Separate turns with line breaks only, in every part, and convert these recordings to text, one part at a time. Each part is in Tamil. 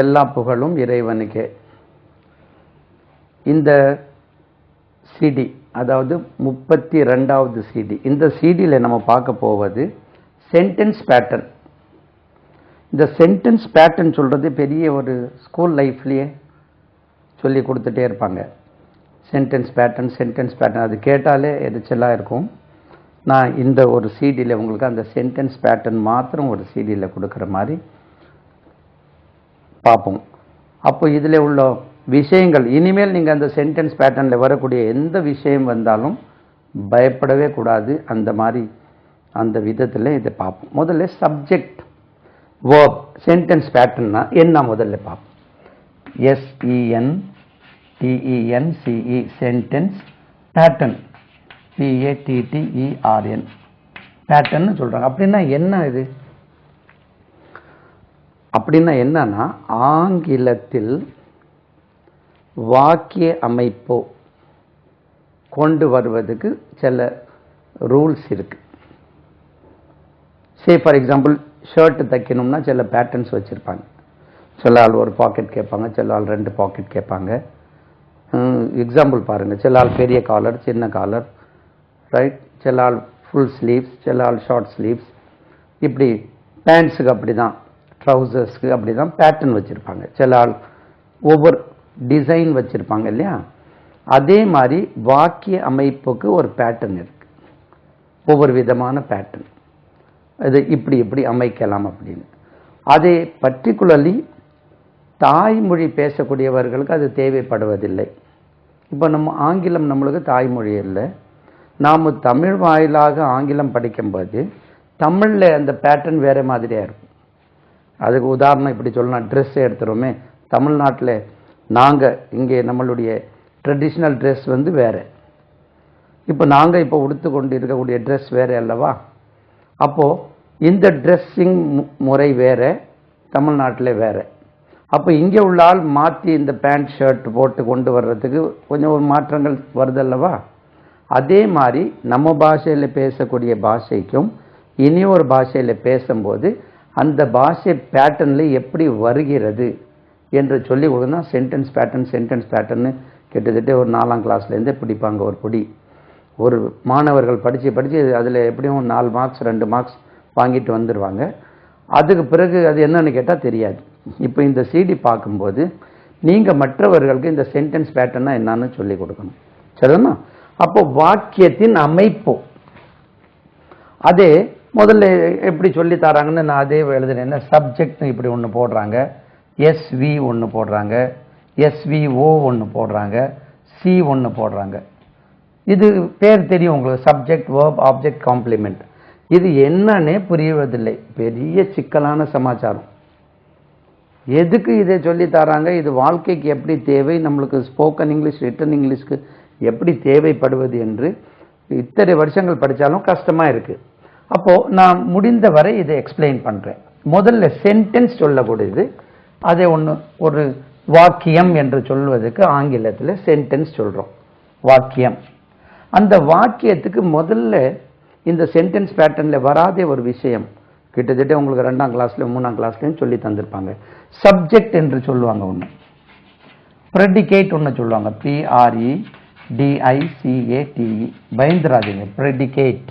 எல்லா புகழும் இறைவனுக்கே. இந்த சிடி, அதாவது 32வது சிடி. இந்த சிடியில் நம்ம பார்க்க போவது சென்டென்ஸ் பேட்டர்ன். இந்த சென்டென்ஸ் பேட்டர்ன் சொல்கிறது பெரிய ஒரு ஸ்கூல் லைஃப்லேயே சொல்லி கொடுத்துட்டே இருப்பாங்க. சென்டென்ஸ் பேட்டர்ன் அது கேட்டாலே எரிச்சலாக இருக்கும். நான் இந்த ஒரு சிடியில் உங்களுக்கு அந்த சென்டென்ஸ் பேட்டர்ன் மாத்திரம் ஒரு சிடியில் கொடுக்குற மாதிரி பார்ப்போம். அப்போ இதில் உள்ள விஷயங்கள், இனிமேல் நீங்கள் அந்த சென்டென்ஸ் பேட்டர்னில் வரக்கூடிய எந்த விஷயம் வந்தாலும் பயப்படவே கூடாது. அந்த மாதிரி அந்த விதத்தில் இதை பார்ப்போம். முதல்ல சப்ஜெக்ட் வேர்ப் சென்டென்ஸ் பேட்டர்னா என்ன முதல்ல பார்ப்போம். SENTENCE சென்டென்ஸ் பேட்டர்ன், PATTERN பேட்டர்ன்னு சொல்கிறாங்க. அப்படின்னா என்ன இது? அப்படின்னா என்னன்னா, ஆங்கிலத்தில் வாக்கிய அமைப்போ கொண்டு வருவதுக்கு சில ரூல்ஸ் இருக்கு. சே ஃபார் எக்ஸாம்பிள், ஷர்ட் தைக்கணும்னா சில பேட்டர்ன்ஸ் வச்சுருப்பாங்க. சில ஆள் ஒரு பாக்கெட் கேட்பாங்க, சில ஆள் 2 பாக்கெட் கேட்பாங்க. எக்ஸாம்பிள் பாருங்கள், சில ஆள் பெரிய காலர், சின்ன காலர், ரைட்? சில ஆள் ஃபுல் ஸ்லீவ்ஸ், சில ஆள் ஷார்ட் ஸ்லீவ்ஸ். இப்படி பேண்ட்ஸுக்கு அப்படி தான், ட்ரௌசர்ஸ்க்கு அப்படி தான் பேட்டர்ன் வச்சுருப்பாங்க. சில ஆள் ஒவ்வொரு டிசைன் வச்சுருப்பாங்க இல்லையா? அதே மாதிரி வாக்கிய அமைப்புக்கு ஒரு பேட்டர்ன் இருக்குது, ஒவ்வொரு விதமான பேட்டர்ன். இது இப்படி இப்படி அமைக்கலாம் அப்படின்னு. அதே பர்டிகுலர்லி தாய்மொழி பேசக்கூடியவர்களுக்கு அது தேவைப்படுவதில்லை. இப்போ நம்ம ஆங்கிலம் நம்மளுக்கு தாய்மொழி இல்லை. நாம் தமிழ் வாயிலாக ஆங்கிலம் படிக்கும்போது தமிழில் அந்த பேட்டர்ன் வேறு மாதிரியாக இருக்கும். அதுக்கு உதாரணம் இப்படி சொல்லலாம், ட்ரெஸ் எடுத்துகிறோமே, தமிழ்நாட்டில் நாங்கள் இங்கே நம்மளுடைய ட்ரெடிஷ்னல் ட்ரெஸ் வந்து வேறு. இப்போ நாங்கள் இப்போ உடுத்து கொண்டு இருக்கக்கூடிய ட்ரெஸ் வேறு அல்லவா? அப்போது இந்த ட்ரெஸ்ஸிங் முறை வேறு, தமிழ்நாட்டில் வேறு. அப்போ இங்கே உள்ள ஆள் மாற்றி இந்த பேண்ட் ஷர்ட் போட்டு கொண்டு வர்றதுக்கு கொஞ்சம் ஒரு மாற்றங்கள் வருதல்லவா? அதே மாதிரி நம்ம பாஷையில் பேசக்கூடிய பாஷைக்கும் இனி ஒரு பாஷையில் பேசும்போது அந்த பாஷை பேட்டர்னில் எப்படி வருகிறது என்று சொல்லி கொடுத்தா சென்டென்ஸ் பேட்டர்ன்னு கிட்டத்தட்ட ஒரு 4ஆம் கிளாஸ்லேருந்தே பிடிப்பாங்க. ஒரு பொடி ஒரு மாணவர்கள் படித்து அதில் எப்படியும் 4 மார்க்ஸ் 2 மார்க்ஸ் வாங்கிட்டு வந்துடுவாங்க. அதுக்கு பிறகு அது என்னன்னு கேட்டால் தெரியாது. இப்போ இந்த சிடி பார்க்கும்போது நீங்கள் மற்றவர்களுக்கு இந்த சென்டென்ஸ் பேட்டர்னா என்னன்னு சொல்லி கொடுக்கணும், சரிதானா? அப்போ வாக்கியத்தின் அமைப்பு அதே முதல்ல எப்படி சொல்லி தராங்கன்னு நான் அதே எழுதுனேன். சப்ஜெக்ட் இப்படி ஒன்று போடுறாங்க, SV ஒன்று போடுறாங்க, SVO ஒன்று போடுறாங்க, C ஒன்று போடுறாங்க. இது பேர் தெரியும் உங்களுக்கு, சப்ஜெக்ட் வேர்ப் ஆப்ஜெக்ட் காம்ப்ளிமெண்ட். இது என்னன்னே புரிவதில்லை, பெரிய சிக்கலான சமாச்சாரம். எதுக்கு இதை சொல்லி தராங்க? இது வாழ்க்கைக்கு எப்படி தேவை, நம்மளுக்கு ஸ்போக்கன் இங்கிலீஷ் ரிட்டன் இங்கிலீஷ்க்கு எப்படி தேவைப்படுவது என்று இத்தனை வருஷங்கள் படித்தாலும் கஷ்டமாக இருக்குது. அப்போது நான் முடிந்த வரை இதை எக்ஸ்பிளைன் பண்ணுறேன். முதல்ல சென்டென்ஸ் சொல்லக்கூடியது, அதை ஒரு வாக்கியம் என்று சொல்வதற்கு ஆங்கிலத்தில் சென்டென்ஸ் சொல்கிறோம், வாக்கியம். அந்த வாக்கியத்துக்கு முதல்ல இந்த சென்டென்ஸ் பேட்டர்னில் வராதே ஒரு விஷயம் கிட்டத்தட்ட உங்களுக்கு 2ஆம் கிளாஸ்ல 3ஆம் கிளாஸ்லையும் சொல்லி தந்திருப்பாங்க. சப்ஜெக்ட் என்று சொல்லுவாங்க ஒன்று, ப்ரெடிகேட் ஒன்று சொல்லுவாங்க, PREDICATE. பயந்துராதீங்க, ப்ரெடிகேட்,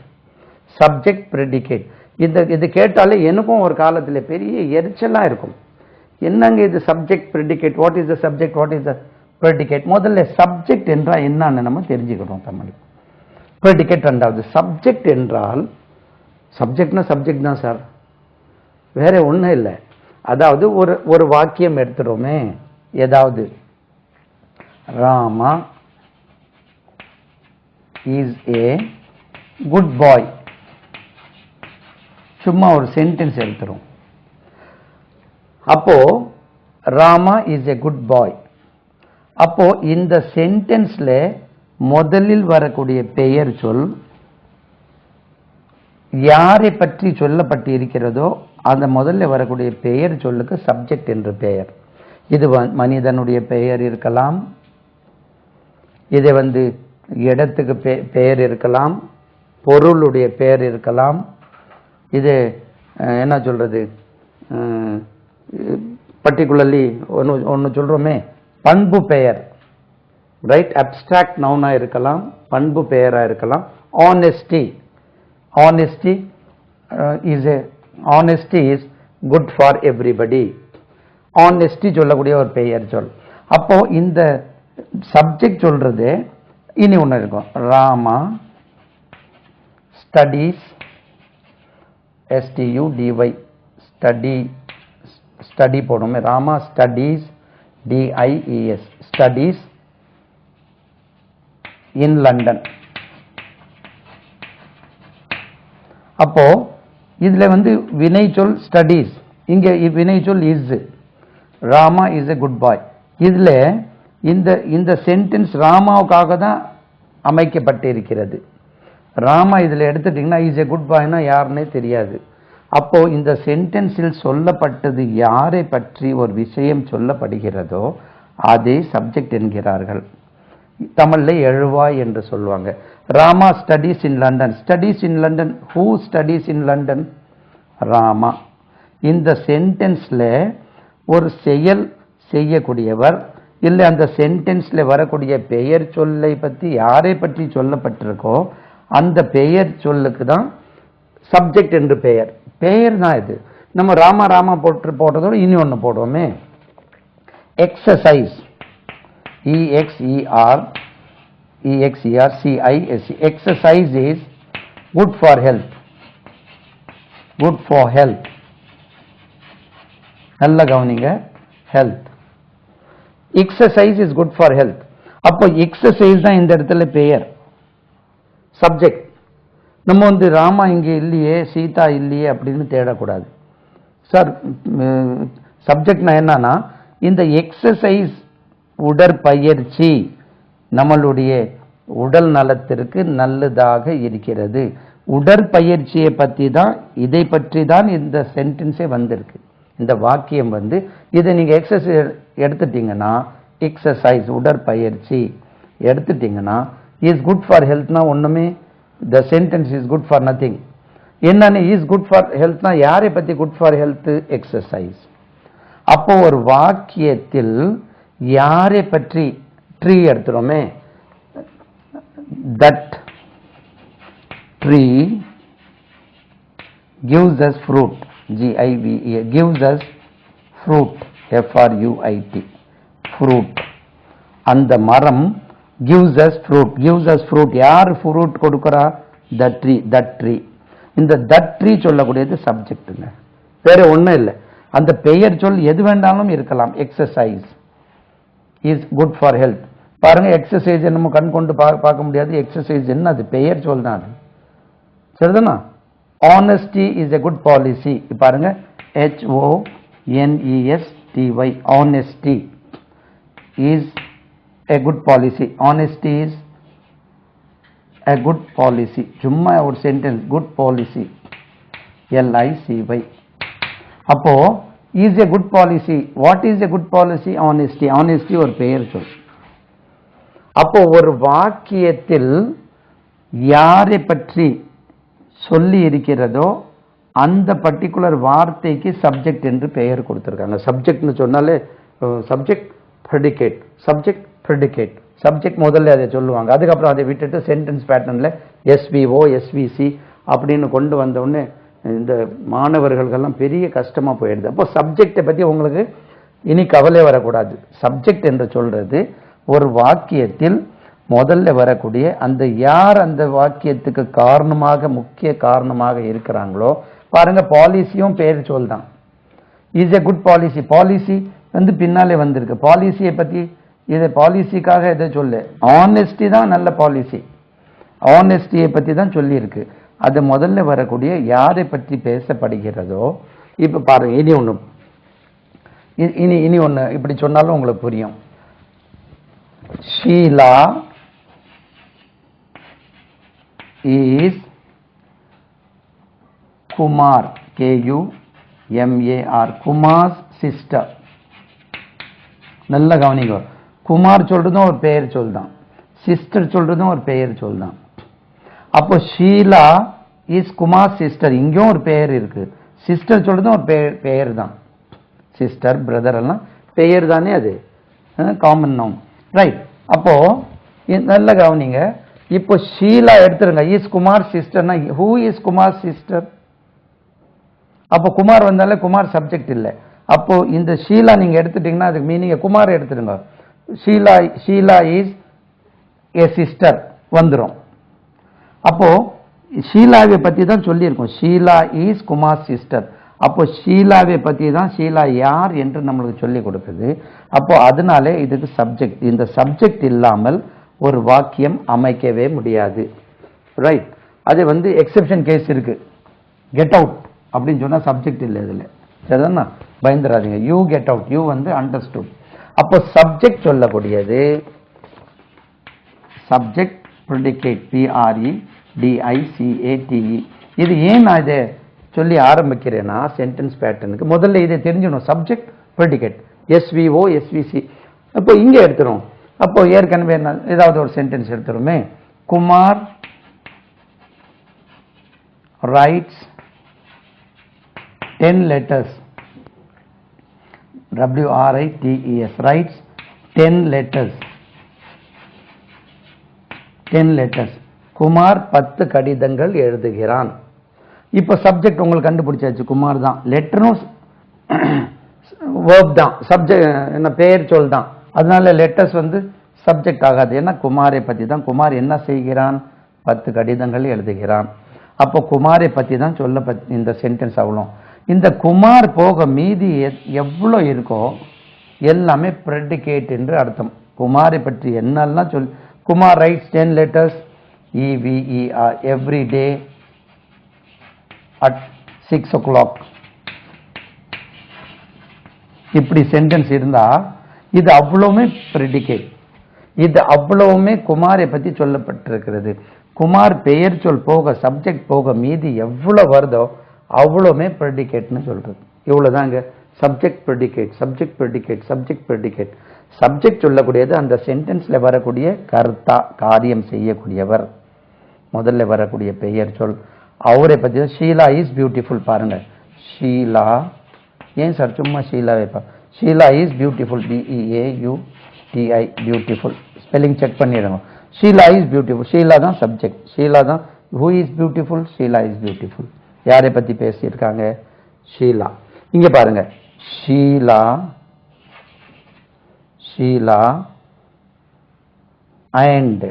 சப்ஜெக்ட், ப்ரெடிகேட். இது கேட்டாலே எனக்கும் ஒரு காலத்தில் பெரிய எரிச்சலாக இருக்கும். என்னங்க இது subject predicate, what is the subject, what is the predicate? முதல்ல சப்ஜெக்ட் என்றால் என்னன்னு நம்ம தெரிஞ்சுக்கிறோம் தமிழ். ப்ரெடிகேட் ரெண்டாவது. சப்ஜெக்ட் என்றால், சப்ஜெக்ட்னா சப்ஜெக்ட் தான் சார், வேற ஒன்றும் இல்லை. அதாவது ஒரு வாக்கியம் எடுத்துறோமே, ஏதாவது ராமா இஸ் ஏ குட் பாய், சும்மா ஒரு சென்டென்ஸ் எடுத்துரும். அப்போ ராமா இஸ் ஏ குட் பாய். அப்போ இந்த சென்டென்ஸ்ல முதலில் வரக்கூடிய பெயர் சொல் யாரை பற்றி சொல்லப்பட்டு இருக்கிறதோ அந்த முதல்ல வரக்கூடிய பெயர் சொல்லுக்கு சப்ஜெக்ட் என்று பெயர். இது மனிதனுடைய பெயர் இருக்கலாம், இதை இடத்துக்கு பெயர் இருக்கலாம், பொருளுடைய பெயர் இருக்கலாம், இது என்ன சொல்றது, பர்டிகுலர்லி ஒன்று சொல்கிறோமே, பண்பு பெயர், ரைட்? அப்டிராக்ட் நவுனாக இருக்கலாம், பண்பு பெயராக இருக்கலாம். Honesty, honesty honesty is good for everybody. honesty சொல்லக்கூடிய ஒரு பெயர் சொல். அப்போ இந்த சப்ஜெக்ட் சொல்றது இனி ஒன்று இருக்கும். ராமா ஸ்டடீஸ், STUDY, ஸ்டடி போடுமே. Rama studies, DIES, studies in London. அப்போ இதுல வினை சொல் ஸ்டடீஸ், இங்க வினை சொல் is. Rama is a good boy. இதுல இந்த சென்டென்ஸ் ராமாவுக்காக தான் அமைக்கப்பட்டிருக்கிறது. ராமா இதுல எடுத்துட்டீங்கன்னா இஸ் எ குட் பாய்னா யாருன்னே தெரியாது. அப்போ இந்த சென்டென்ஸில் சொல்லப்பட்டது யாரை பற்றி ஒரு விஷயம் சொல்லப்படுகிறதோ அதே சப்ஜெக்ட் என்கிறார்கள். தமிழ்ல எழுவாய் என்று சொல்லுவாங்க. Rama studies in London. Studies in London, who studies in London? Rama. இந்த சென்டென்ஸ்ல ஒரு செயல் செய்யக்கூடியவர் இல்லை அந்த சென்டென்ஸ்ல வரக்கூடிய பெயர் சொல்லை பற்றி யாரை பற்றி சொல்லப்பட்டிருக்கோ அந்த பெயர் சொல்லுக்கு தான் சப்ஜெக்ட் என்று பெயர். பெயர் தான் இது. நம்ம ராமா ராமா போடுறதோட இனி ஒன்று போடுவோமே, exercise, EXERCISE. exercise is good for health. good for health. நல்லா கவனிங்க, health. exercise is good for health. அப்போ exercise தான் இந்த இடத்துல பெயர், சப்ஜெக்ட். நம்ம ராமா இங்க இல்லையே, சீதா இல்லையே அப்படின்னு தேடக்கூடாது. சார் சப்ஜெக்ட்னா என்னன்னா இந்த எக்ஸசைஸ் உடற்பயிற்சி நம்மளுடைய உடல் நலத்திற்கு நல்லதாக இருக்கிறது. உடற்பயிற்சியை பற்றி தான், இதை பற்றி தான் இந்த சென்டென்ஸே வந்திருக்கு. இந்த வாக்கியம் இதை நீங்க எக்ஸசைஸ் எடுத்துட்டீங்கன்னா, எக்ஸசைஸ் உடற்பயிற்சி எடுத்துட்டீங்கன்னா இஸ் குட் ஃபார் ஹெல்த்னா ஒண்ணுமே, the sentence is good for nothing. என்னன்னு இஸ் குட் ஃபார் ஹெல்த்னா யாரை பத்தி குட் ஃபார் ஹெல்த்? எக்ஸசைஸ். அப்போ ஒரு வாக்கியத்தில் யாரை பற்றி, tree எடுத்துறோமே, that tree gives us fruit, GIVE, gives us fruit, FRUIT, fruit. அந்த மரம் gives us fruit, gives us fruit. யார் fruit கொடுக்கிறா? that tree, that tree. இந்த that tree சொல்லக்கூடியது சப்ஜெக்ட்டுங்க, வேற ஒண்ணும் இல்லை. அந்த பெயர் சொல் எது வேண்டாலும் இருக்கலாம். Exercise is good for health. பாருங்க, எக்ஸசைஸ் நம்ம கண் கொண்டு பார்க்க முடியாது. எக்ஸசைஸ் என்ன? அது பெயர் சொல் தான். சரிதானா? Honesty is a good policy. பாருங்க, HONESTY, honesty is a good policy. Honesty is a good policy. சும்மா ஒரு சென்டென்ஸ், குட் பாலிசி, LICY. அப்போ is a good policy. What is a good policy? Honesty. Honesty ஒரு பெயர் சொல். அப்போ ஒரு வாக்கியத்தில் யாரை பற்றி சொல்லி இருக்கிறதோ அந்த பர்டிகுலர் வார்த்தைக்கு சப்ஜெக்ட் என்று பெயர் கொடுத்திருக்காங்க. சப்ஜெக்ட்னு சொன்னாலே subject predicate, subject predicate. Subject முதல்ல அதை சொல்லுவாங்க, அதுக்கப்புறம் அதை விட்டுட்டு சென்டென்ஸ் பேட்டர்ன்ல SVO SVC அப்படின்னு கொண்டு வந்த உடனே இந்த மாணவர்களுக்கெல்லாம் பெரிய கஷ்டமா போயிடுது. அப்போ சப்ஜெக்டை பத்தி உங்களுக்கு இனி கவலை வரக்கூடாது. சப்ஜெக்ட் என்று சொல்றது ஒரு வாக்கியத்தில் முதல்ல வரக்கூடிய அந்த யார் அந்த வாக்கியத்துக்கு காரணமாக, முக்கிய காரணமாக இருக்கிறாங்களோ. பாருங்க, பாலிசியும் பெயர் சொல் தான். Is a good policy. Policy பின்னாலே வந்திருக்கு. பாலிசியை பத்தி, இதை பாலிசிக்காக எதை சொல்லு, ஆனெஸ்டி தான் நல்ல பாலிசி. ஆனெஸ்டியை பத்தி தான் சொல்லி இருக்கு. அது முதல்ல வரக்கூடிய யாரை பற்றி பேசப்படுகிறதோ. இப்ப பாருங்க, இனி ஒண்ணு இப்படி சொன்னாலும் உங்களுக்கு புரியும். Sheila is Kumar, KUMAR, Kumar's sister. நல்ல கவனிங்க, குமார் சொல்றதும் ஒரு பெயர் சொல் தான், சிஸ்டர் சொல்றதும் ஒரு பெயர் சொல் தான். அப்போ ஷீலா இஸ் குமார் சிஸ்டர், இங்கேயும் ஒரு பெயர் இருக்கு. சிஸ்டர் சொல்றதும் ஒரு பெயர் தான். சிஸ்டர், பிரதர் எல்லாம் பெயர் தானே, அது காமன் நவுன். ரைட். அப்போ நல்ல கவனிங்க. இப்போ ஷீலா எடுத்துருங்க. இஸ் குமார் சிஸ்டர்னா ஹூ இஸ் குமார் சிஸ்டர்? அப்போ குமார் வந்தாலே குமார் சப்ஜெக்ட் இல்லை. அப்போ இந்த ஷீலா நீங்க எடுத்துட்டீங்கன்னா அதுக்கு மீனிங் குமார் எடுத்துடுங்க. ஷீலா இஸ் ஏ சிஸ்டர் வந்துடும். அப்போ ஷீலாவை பத்தி தான் சொல்லியிருக்கோம். Sheela is Kumar sister. அப்போ ஷீலாவை பத்தி தான் ஷீலா யார் என்று நம்மளுக்கு சொல்லி கொடுக்குது. அப்போ அதனாலே இதுக்கு சப்ஜெக்ட். இந்த சப்ஜெக்ட் இல்லாமல் ஒரு வாக்கியம் அமைக்கவே முடியாது. ரைட். அது எக்ஸெப்ஷன் கேஸ் இருக்கு. கெட் அவுட் அப்படின்னு சொன்னா சப்ஜெக்ட் இல்லை இதுல. சரிதானா? பயந்துராதீங்க. You get out, you understood. அப்போ சப்ஜெக்ட் சொல்லக்கூடியது சப்ஜெக்ட் ப்ரெடிகேட், PREDICATE. இது ஏன் நான் இதை சொல்லி ஆரம்பிக்கிறேன்னா சென்டென்ஸ் பேட்டர்னுக்கு முதல்ல இதை தெரிஞ்சுக்கணும். Subject predicate SVO SVC. அப்போ இங்க எடுத்துரும். அப்போ ஏற்கனவே ஏதாவது ஒரு சென்டென்ஸ் எடுத்துருமே. Kumar writes 10 letters. WRITES, writes 10 letters. 10 letters. Kumar 10 கடிதங்கள் எழுதுகிறான். இப்போ சப்ஜெக்ட் உங்களுக்கு கண்டுபிடிச்சாச்சு, குமார் தான். லெட்டரும் வேர்ப் தான், சப்ஜெக்ட் என்ன பெயர் சொல் தான். அதனால லெட்டர்ஸ் சப்ஜெக்ட் ஆகாது. ஏன்னா குமாரை பத்தி தான். குமார் என்ன செய்கிறான்? 10 கடிதங்கள் எழுதுகிறான். அப்போ குமாரை பத்தி தான் இந்த சென்டென்ஸ் அவ்வளோ. இந்த குமார் போக மீதி எவ்வளோ இருக்கோ எல்லாமே ப்ரெடிகேட் என்று அர்த்தம். குமாரை பற்றி என்னெல்லாம் Kumar rights 10 letters, EVER, every day at 6 o'clock. இப்படி சென்டென்ஸ் இருந்தா இது அவ்வளவுமே ப்ரெடிகேட். இது அவ்வளவுமே குமாரை பத்தி சொல்லப்பட்டிருக்கிறது. குமார் பெயர் சொல் போக சப்ஜெக்ட் போக மீதி எவ்வளவு வருதோ அவ்வளவுமே ப்ரெடிகேட்னு சொல்றது. இவ்வளவுதாங்க subject predicate, subject predicate, subject predicate. Subject சொல்லக்கூடியது அந்த சென்டென்ஸ்ல வரக்கூடிய கர்த்தா, காரியம் செய்யக்கூடியவர். முதல்ல வரக்கூடிய பெயர் சொல் அவரை பத்தி. Sheela is beautiful. பாருங்க, ஷீலா. ஏன் சார் சும்மா ஷீலா வைப்பா? Sheela is beautiful, BEAUTI, beautiful. Spelling check பண்ணிடுங்க. Sheela is beautiful. ஷீலா தான் சப்ஜெக்ட். ஷீலா தான். Who is beautiful? Sheela is beautiful. யாரை பத்தி பேசியிருக்காங்க? ஷீலா. இங்க பாருங்க, Sheela, Sheela and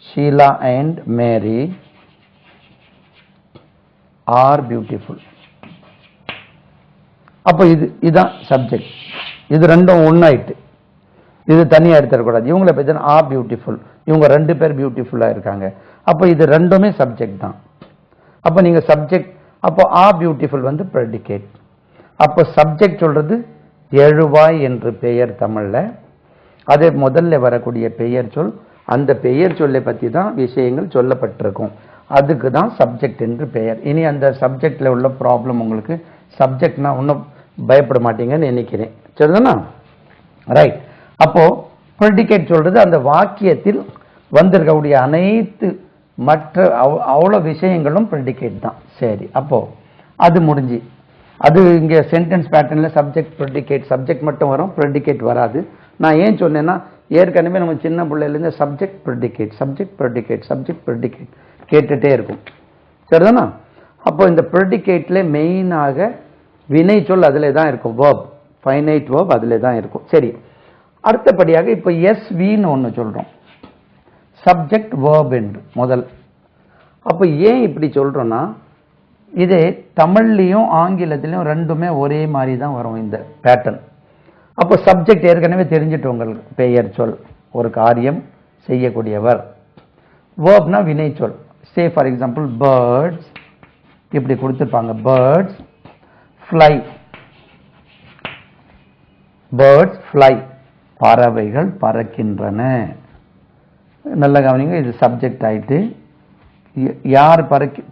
Sheela and Mary are beautiful. அப்ப இதுதான் சப்ஜெக்ட். இது ரெண்டும் ஒன்னாயிட்டு. இது தனியா எடுத்துடக்கூடாது. இவங்களை பத்தி ஆர் பியூட்டிஃபுல். இவங்க 2 பேர் பியூட்டிஃபுல்லா இருக்காங்க. அப்ப இது ரெண்டுமே சப்ஜெக்ட் தான். அப்ப நீங்க சப்ஜெக்ட். அப்போ ஆர் பியூட்டிஃபுல் ப்ரெடிகேட். அப்போ சப்ஜெக்ட் சொல்றது எழுவாய் என்று பெயர் தமிழ்ல. அதே முதல்ல வரக்கூடிய பெயர் சொல். அந்த பெயர் சொல்லை பத்தி தான் விஷயங்கள் சொல்லப்பட்டிருக்கும். அதுக்கு தான் சப்ஜெக்ட் என்று பெயர். இனி அந்த சப்ஜெக்ட்ல உள்ள ப்ராப்ளம் உங்களுக்கு சப்ஜெக்ட்னா ஒன்றும் பயப்பட மாட்டீங்கன்னு நினைக்கிறேன். சரிதானா? ரைட். அப்போ ப்ரெடிகேட் சொல்றது அந்த வாக்கியத்தில் வந்திருக்கக்கூடிய அனைத்து மற்ற அவ்வளோ விஷயங்களும் ப்ரெடிகேட் தான். சரி, அப்போ அது முடிஞ்சு. அது இங்க சென்டென்ஸ் பேட்டர்ன்ல சப்ஜெக்ட் ப்ரெடிகேட், சப்ஜெக்ட் மட்டும் வரும், ப்ரெடிகேட் வராது. நான் ஏன் சொன்னேன்னா ஏற்கனவே நம்ம சின்ன பிள்ளையிலேருந்து subject predicate, subject predicate, subject predicate கேட்டுட்டே இருக்கும். சரிதானா? அப்போ இந்த ப்ரெடிகேட்ல மெயினாக வினை சொல் அதிலே தான் இருக்கும். வேர்ப், ஃபைனைட் வேர்ப் அதிலே தான் இருக்கும். சரி, அடுத்தபடியாக இப்போ SVன்னு ஒன்று சொல்றோம், சப்ஜெக்ட் வேர்ப் என்று முதல். அப்போ ஏன் இப்படி சொல்றோம்னா இதே தமிழ்லையும் ஆங்கிலத்திலையும் ரெண்டுமே ஒரே மாதிரி தான் வரும் இந்த பேட்டர்ன். அப்போ சப்ஜெக்ட் ஏற்கனவே தெரிஞ்சிட்டு உங்களுக்கு பெயர் சொல், ஒரு காரியம் செய்யக்கூடியவர். வேர்ப்னா வினை சொல். சே ஃபார் எக்ஸாம்பிள் பேர்ட்ஸ் இப்படி கொடுத்துருப்பாங்க. பேர்ட்ஸ் ஃப்ளை, பேர்ட்ஸ் ஃப்ளை, பறவைகள் பறக்கின்றன. நல்ல கவனிங்க, இது சப்ஜெக்ட் ஆயிட்டு. யார்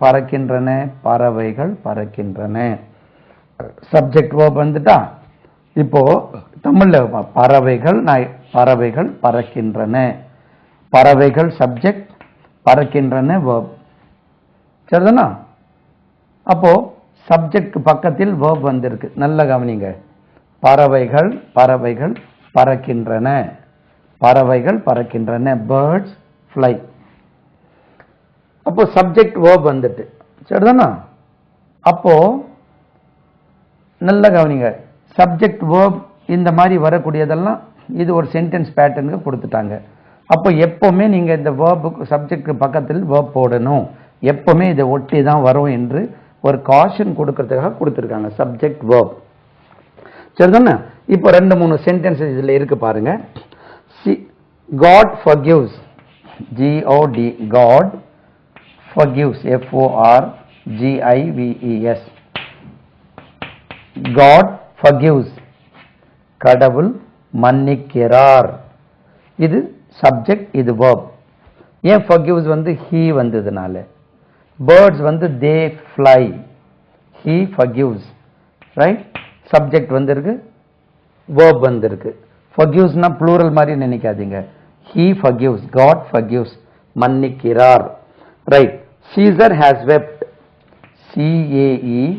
பறக்கின்றன? பறவைகள் பறக்கின்றன. சப்ஜெக்ட் வேர்ப் வந்துட்டா. இப்போ தமிழ்ல பறவைகள், பறவைகள் பறக்கின்றன. பறவைகள் சப்ஜெக்ட், பறக்கின்றன வேர்ப். சரிதானா? அப்போ சப்ஜெக்ட் பக்கத்தில் verb வந்திருக்கு. நல்ல கவனிங்க. பறவைகள் பறவைகள் பறக்கின்றன. பறவைகள் பறக்கின்றன. birds fly. அப்போ சப்ஜெக்ட் verb வந்துட்டு. சரிதானா? அப்போ நல்ல கவனிங்க. சப்ஜெக்ட் verb இந்த மாதிரி வரக்கூடியதெல்லாம் இது ஒரு சென்டென்ஸ் பேட்டர்னுக்கு கொடுத்துட்டாங்க. அப்போ எப்பவுமே நீங்க இந்த verb சப்ஜெக்ட் பக்கத்தில் verb போடணும். எப்பவுமே இதை ஒட்டி தான் வரும் என்று ஒரு காஷன் கொடுக்கிறதுக்காக கொடுத்திருக்காங்க. Subject verb. சரிதானே? இப்போ 2-3 சென்டென்சஸ் இதுல இருக்கு பாருங்க. God forgives. G-O-D. God forgives. F-O-R-G-I-V-E-S. God forgives. கடவுள் மன்னிக்கிறார். இது சப்ஜெக்ட், இது verb. ஏன் forgives வந்து he வந்ததுனால. birds வந்து they fly. he forgives. right? Subject வந்திருக்கு, verb வந்திருக்கு. forgivesனா plural மாதிரி நினைக்காதீங்க. he forgives. God forgives. மன்னிக்கிறார். right? Caesar has wept. C-A-E-S-A-R.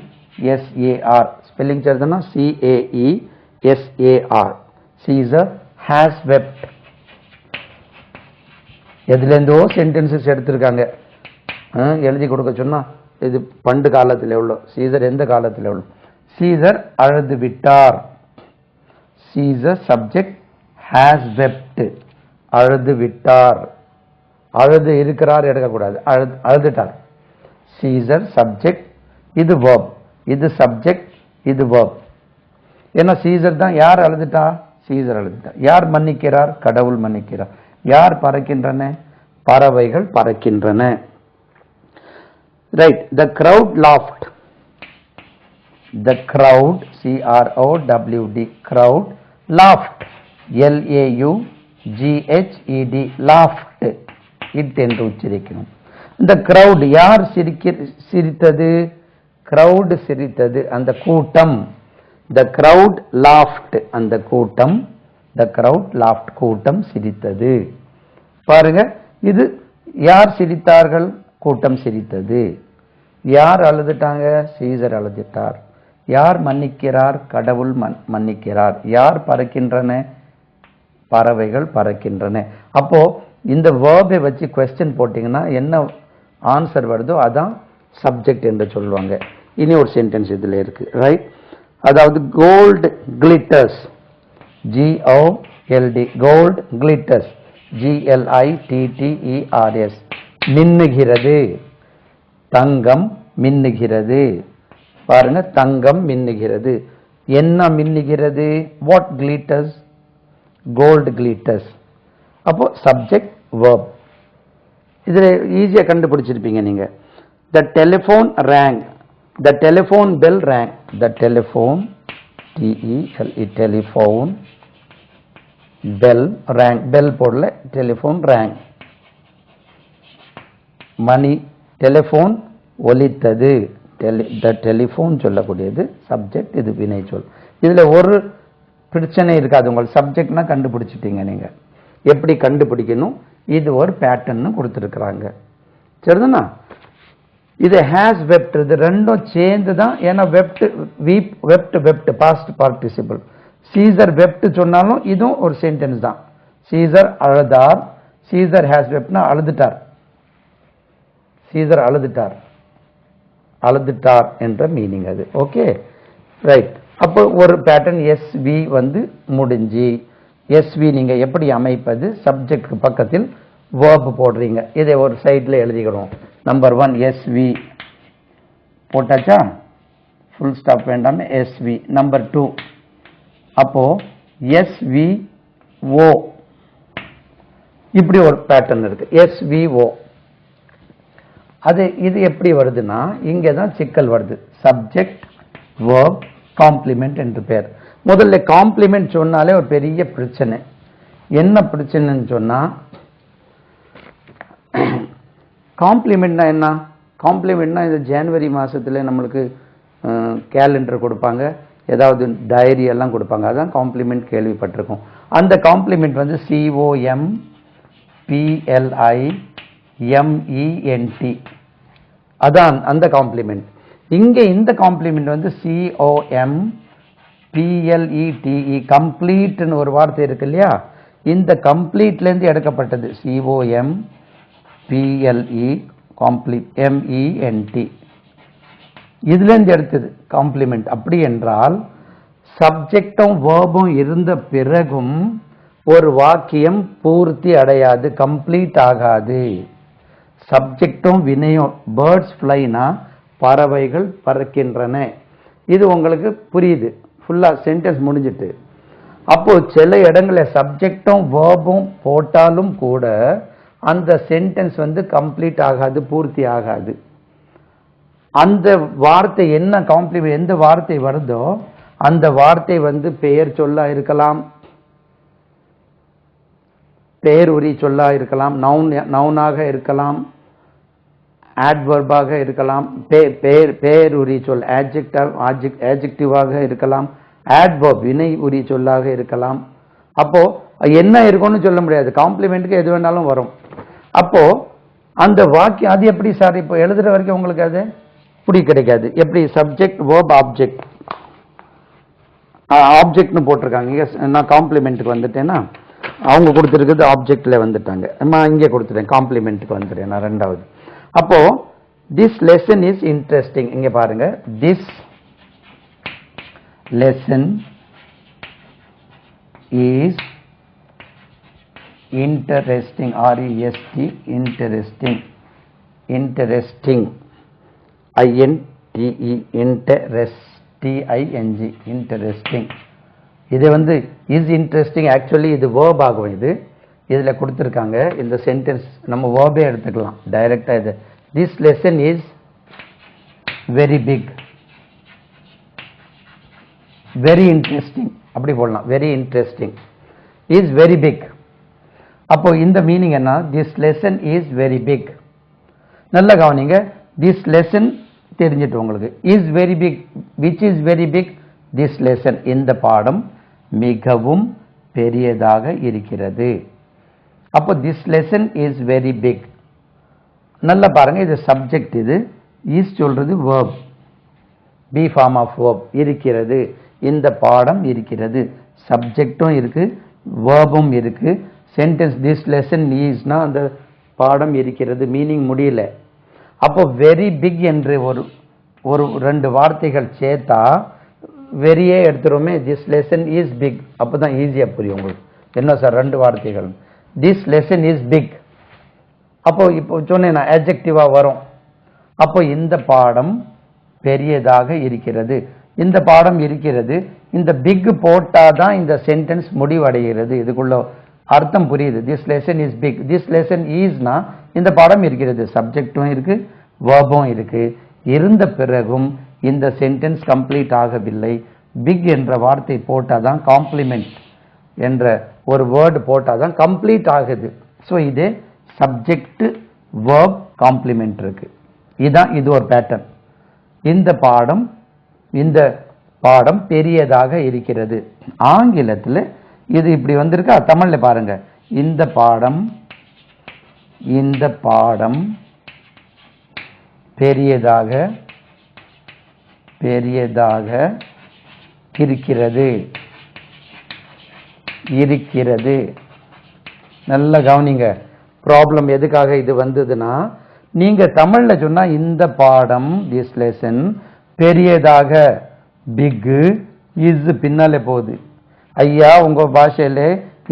spelling சரிதானா? C-A-E-S-A-R. Caesar has wept. எதுலேருந்தோ சென்டென்சஸ் எடுத்திருக்காங்க. எழுதி கொடுக்க சொன்னா இது பண்டு காலத்தில் எவ்வளோ, சீசர் எந்த காலத்தில் எவ்வளோ. சீசர் அழுது விட்டார். சீசர் சப்ஜெக்ட், ஹேஸ் வெப்ட், அழுது விட்டார். அழுது இருக்கிறார் எடுக்கக்கூடாது, அழுதுட்டார். சீசர் சப்ஜெக்ட், இது verb, இது சப்ஜெக்ட், இது verb. ஏன்னா சீசர் தான். யார் அழுதுட்டா? சீசர் அழுதுட்டார். யார் மன்னிக்கிறார்? கடவுள் மன்னிக்கிறார். யார் பறக்கின்றன? பறவைகள் பறக்கின்றன. Right. The crowd laughed. The crowd, C-R-O-W-D, crowd laughed. L-A-U-G-H-E-D, laughed. it என்று உச்சரிக்கணும். இந்த crowd யார் சிரித்தது? crowd சிரித்தது, அந்த கூட்டம். The crowd laughed, அந்த கூட்டம். The crowd laughed, கூட்டம் சிரித்தது. பாருங்க, இது யார் சிரித்தார்கள்? கூட்டம் சிரித்தது. யார் அழுதுட்டாங்க? சீசர் அழுதுட்டார். யார் மன்னிக்கிறார்? கடவுள் மன்னிக்கிறார். யார் பறக்கின்றன? பறவைகள் பறக்கின்றன. அப்போ இந்த வேர்பை வச்சு क्वेश्चन போட்டீங்கன்னா என்ன ஆன்சர் வருதோ அதான் சப்ஜெக்ட் என்று சொல்லுவாங்க. இனி ஒரு சென்டென்ஸ் இதுல இருக்கு. ரைட்? அதாவது gold glitters. G-O-L-D, gold glitters. G-L-I-T-T-E-R-S, மின்னுகிறது. தங்கம் மின்னுகிறது. பாருங்க, தங்கம் மின்னுகிறது. என்ன மின்னுகிறது? What glitters? Gold glitters. அப்போ சப்ஜெக்ட் verb. இதுல ஈஸியா கண்டுபிடிச்சிருப்பீங்க நீங்க. The telephone rang. The telephone bell rang. The telephone, T-E-L-E, telephone bell rang. bell போடல, telephone rang. மணி, டெலிஃபோன் ஒலித்தது. the telephone சொல்லக்கூடியது சப்ஜெக்ட், இது வினை சொல். இதுல ஒரு பிரச்சனை இருக்காது. உங்களுக்கு சப்ஜெக்ட்னா கண்டுபிடிச்சிட்டீங்க நீங்க. எப்படி கண்டுபிடிக்கணும்? இது ஒரு பேட்டர்ன் கொடுத்துருக்குறாங்க. சரிதானா? இது ஹேஸ் வெப்ட், இது ரெண்டும் சேர்ந்து தான். ஏன்னா wept, weep, wept, wept past participle. Caesar wept சொன்னாலும் இதுவும் ஒரு சென்டென்ஸ் தான். சீசர் அழுதார். சீசர் ஹேஸ் வெப்ட்னா அழுதுட்டார். சீசர் அழுதுட்டார், அழுதுட்டார் என்ற மீனிங் அது. Okay, right. அப்போ ஒரு பேட்டர்ன் எஸ்வி வந்து முடிஞ்சு. எஸ்வி நீங்க எப்படி அமைப்பது? சப்ஜெக்ட் பக்கத்தில் வேர்ப் போடுறீங்க. இதை ஒரு சைட்ல எழுதிக்கிறோம். நம்பர் 1 எஸ்வி போட்டாச்சா? ஃபுல் ஸ்டாப் வேண்டாமே, எஸ்வி. நம்பர் 2 அப்போ எஸ்விஓ. இப்படி ஒரு பேட்டர்ன் இருக்கு. எஸ்விஓ அது இது எப்படி வருதுன்னா இங்கே தான் சிக்கல் வருது. சப்ஜெக்ட், வேர்ப், காம்ப்ளிமெண்ட் என்று பேர். முதல்ல காம்ப்ளிமெண்ட் சொன்னாலே ஒரு பெரிய பிரச்சனை. என்ன பிரச்சனைன்னு சொன்னா, காம்ப்ளிமெண்ட்னா என்ன? காம்ப்ளிமெண்ட்னா இந்த ஜனவரி மாசத்துல நம்மளுக்கு கேலண்டர் கொடுப்பாங்க, ஏதாவது டைரி எல்லாம் கொடுப்பாங்க. அதான் காம்ப்ளிமெண்ட் கேள்விப்பட்டிருக்கோம். அந்த காம்ப்ளிமெண்ட் வந்து COMPLIMENT, அதான் அந்த காம்ப்ளிமெண்ட். இங்க இந்த காம்ப்ளிமெண்ட் வந்து COMPLETE கம்ப்ளீட்னு ஒரு வார்த்தை இருக்கு இல்லையா, இந்த கம்ப்ளீட்ல இருந்து எடுக்கப்பட்டது. COMPLE கம்ப்ளீட் MENT இதுல இருந்து எடுத்தது காம்ப்ளிமெண்ட். அப்படி என்றால் சப்ஜெக்டும் வேர்பும் இருந்த பிறகும் ஒரு வாக்கியம் பூர்த்தி அடையாது, கம்ப்ளீட் ஆகாது. சப்ஜெக்டும் வினையும், பேர்ட்ஸ் ஃப்ளைனா பறவைகள் பறக்கின்றன, இது உங்களுக்கு புரியுது, ஃபுல்லா சென்டென்ஸ் முடிஞ்சிட்டு. அப்போ சில இடங்களில் சப்ஜெக்டும் வேர்பும் போட்டாலும் கூட அந்த சென்டென்ஸ் வந்து கம்ப்ளீட் ஆகாது, பூர்த்தி ஆகாது. அந்த வார்த்தை என்ன காம்ப்ளிமெண்ட், எந்த வார்த்தை வருதோ அந்த வார்த்தை வந்து பெயர் சொல்லா இருக்கலாம், பெயர் உரி சொல்லா இருக்கலாம், நவுனாக இருக்கலாம், ஆட்வர்பாக இருக்கலாம், பெயர் உரி சொல் ஆட்ஜெக்டிவாக இருக்கலாம், ஆட்வர்ப் வினை உரி சொல்லாக இருக்கலாம். அப்போ என்ன இருக்கும்னு சொல்ல முடியாது, காம்ப்ளிமெண்ட்டுக்கு எது வேணாலும் வரும். அப்போ அந்த வாக்கியம் அது எப்படி சார் இப்போ எழுதுற வரைக்கும் உங்களுக்கு அது புடி கிடைக்காது. எப்படி சப்ஜெக்ட் வேர்ப் ஆப்ஜெக்ட், ஆப்ஜெக்ட்னு போட்டிருக்காங்க, நான் காம்ப்ளிமெண்ட்டுக்கு வந்துட்டேன்னா அவங்க கொடுத்துருக்குது ஆப்ஜெக்ட்ல வந்துட்டாங்க, நான் இங்கே கொடுத்துட்டேன் காம்ப்ளிமெண்ட்டுக்கு வந்துட்டேன் நான் ரெண்டாவது. அப்போ திஸ் லெசன் இஸ் இன்ட்ரெஸ்டிங், இங்க பாருங்க, this lesson is interesting, REST, interesting, interesting, INTERESTING, interesting. இது வந்து இஸ் இன்ட்ரெஸ்டிங், ஆக்சுவலி இது வேர்ப் ஆகும். இதுல கொடுத்துருக்காங்க இந்த சென்டென்ஸ், நம்ம வேர்பே எடுத்துக்கலாம் டைரக்டா. இது this lesson is very big, very interesting அப்படி போடலாம், very interesting is very big. அப்போ இந்த மீனிங் என்ன, this lesson is very big. நல்ல கவனிங்க, திஸ் லெசன் தெரிஞ்சிட்டு உங்களுக்கு, is very big, which is very big, this lesson இந்த பாடம் மிகவும் பெரியதாக இருக்கிறது. அப்போ this lesson is very big. நல்லா பாருங்க, இது சப்ஜெக்ட், இது இஸ் சொல்றது verb, be form of verb, இருக்கிறது, இந்த பாடம் இருக்கிறது, சப்ஜெக்டும் இருக்கு வேர்பும் இருக்கு. சென்டென்ஸ் திஸ் லெசன் இஸ்னா அந்த பாடம் இருக்கிறது, மீனிங் முடியல. அப்போ வெரி பிக் என்று ஒரு ரெண்டு வார்த்தைகள் சேர்த்தா வெரியே எடுத்துருவோமே, திஸ் லெசன் இஸ் பிக், அப்பதான் ஈஸியா புரியும் உங்களுக்கு. என்ன சார் ரெண்டு வார்த்தைகள், திஸ் லெசன் இஸ் பிக், அப்போ இப்போ சொன்னேன் அட்ஜெக்டிவா வரும். அப்போ இந்த பாடம் பெரியதாக இருக்கிறது, இந்த பாடம் இருக்கிறது, இந்த பிக் போட்டாதான் இந்த சென்டென்ஸ் முடிவடைகிறது. இதுக்குள்ள அர்த்தம் புரியுது. This lesson is big, this lesson இஸ்னா இந்த பாடம் இருக்கிறது, சப்ஜெக்டும் இருக்கு வேர்பும் இருக்கு, இருந்த பிறகும் இந்த சென்டென்ஸ் கம்ப்ளீட் ஆகவில்லை. பிக் என்ற வார்த்தை போட்டாதான், காம்ப்ளிமெண்ட் என்ற ஒரு வேர்டு போட்டாதான் கம்ப்ளீட் ஆகுது. ஸோ இது சப்ஜெக்ட் வேர்ப் காம்ப்ளிமெண்ட் இருக்கு. இது ஒரு பேட்டர்ன். இந்த பாடம் பெரியதாக இருக்கிறது. ஆங்கிலத்தில் இது இப்படி வந்திருக்கா, தமிழ்ல பாருங்க, இந்த பாடம் பெரியதாக இருக்கிறது. நல்ல கவனிங்க, ப்ராப்ளம் எதுக்காக இது வந்ததுன்னா, நீங்க தமிழ்ல சொன்னா இந்த பாடம் திஸ் லெசன் பெரியதாக, பிக் இஸ் பின்னாலே போகுது. ஐயா உங்க பாஷையில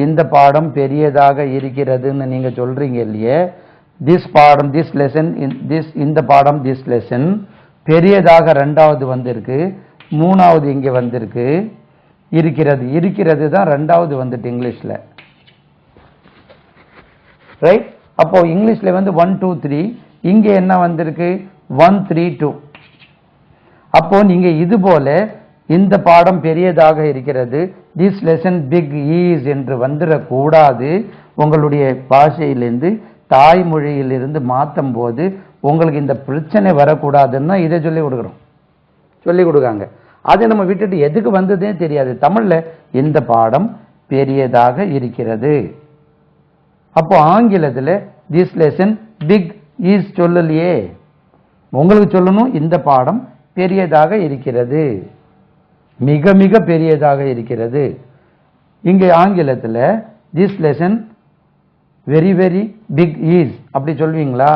இந்த பாடம் பெரியதாக இருக்கிறதுன்னு நீங்க சொல்றீங்க இல்லையே, திஸ் பாடம் திஸ் லெசன், இந்த பாடம் திஸ் லெசன் பெரியதாக ரெண்டாவது வந்திருக்கு, மூணாவது இங்க வந்திருக்கு, இருக்கிறது தான் ரெண்டாவது வந்துட்டு இங்கிலீஷ்ல, ரைட். அப்போ இங்கிலீஷ்ல வந்து 1 2 3, இங்க என்ன வந்திருக்கு 1 3 2. அப்போ நீங்க இது போல இந்த பாடம் பெரியதாக இருக்கிறது, திஸ் லெசன் பிக் ஈஸ் என்று வந்துடக்கூடாது. உங்களுடைய பாஷையிலிருந்து தாய்மொழியிலிருந்து மாற்றும் போது உங்களுக்கு இந்த பிரச்சனை வரக்கூடாதுன்னா இதை சொல்லி கொடுக்காங்க. அதை நம்ம விட்டுட்டு எதுக்கு வந்ததே தெரியாது. தமிழ்ல இந்த பாடம் பெரியதாக இருக்கிறது. அப்போ ஆங்கிலத்தில் திஸ் லெசன் பிக் ஈஸ் சொல்லலையே, உங்களுக்கு சொல்லணும் இந்த பாடம் பெரியதாக இருக்கிறது, மிக மிக பெரியதாக இருக்கிறது. இங்கே ஆங்கிலத்தில் this lesson very very big is அப்படி சொல்வீங்களா?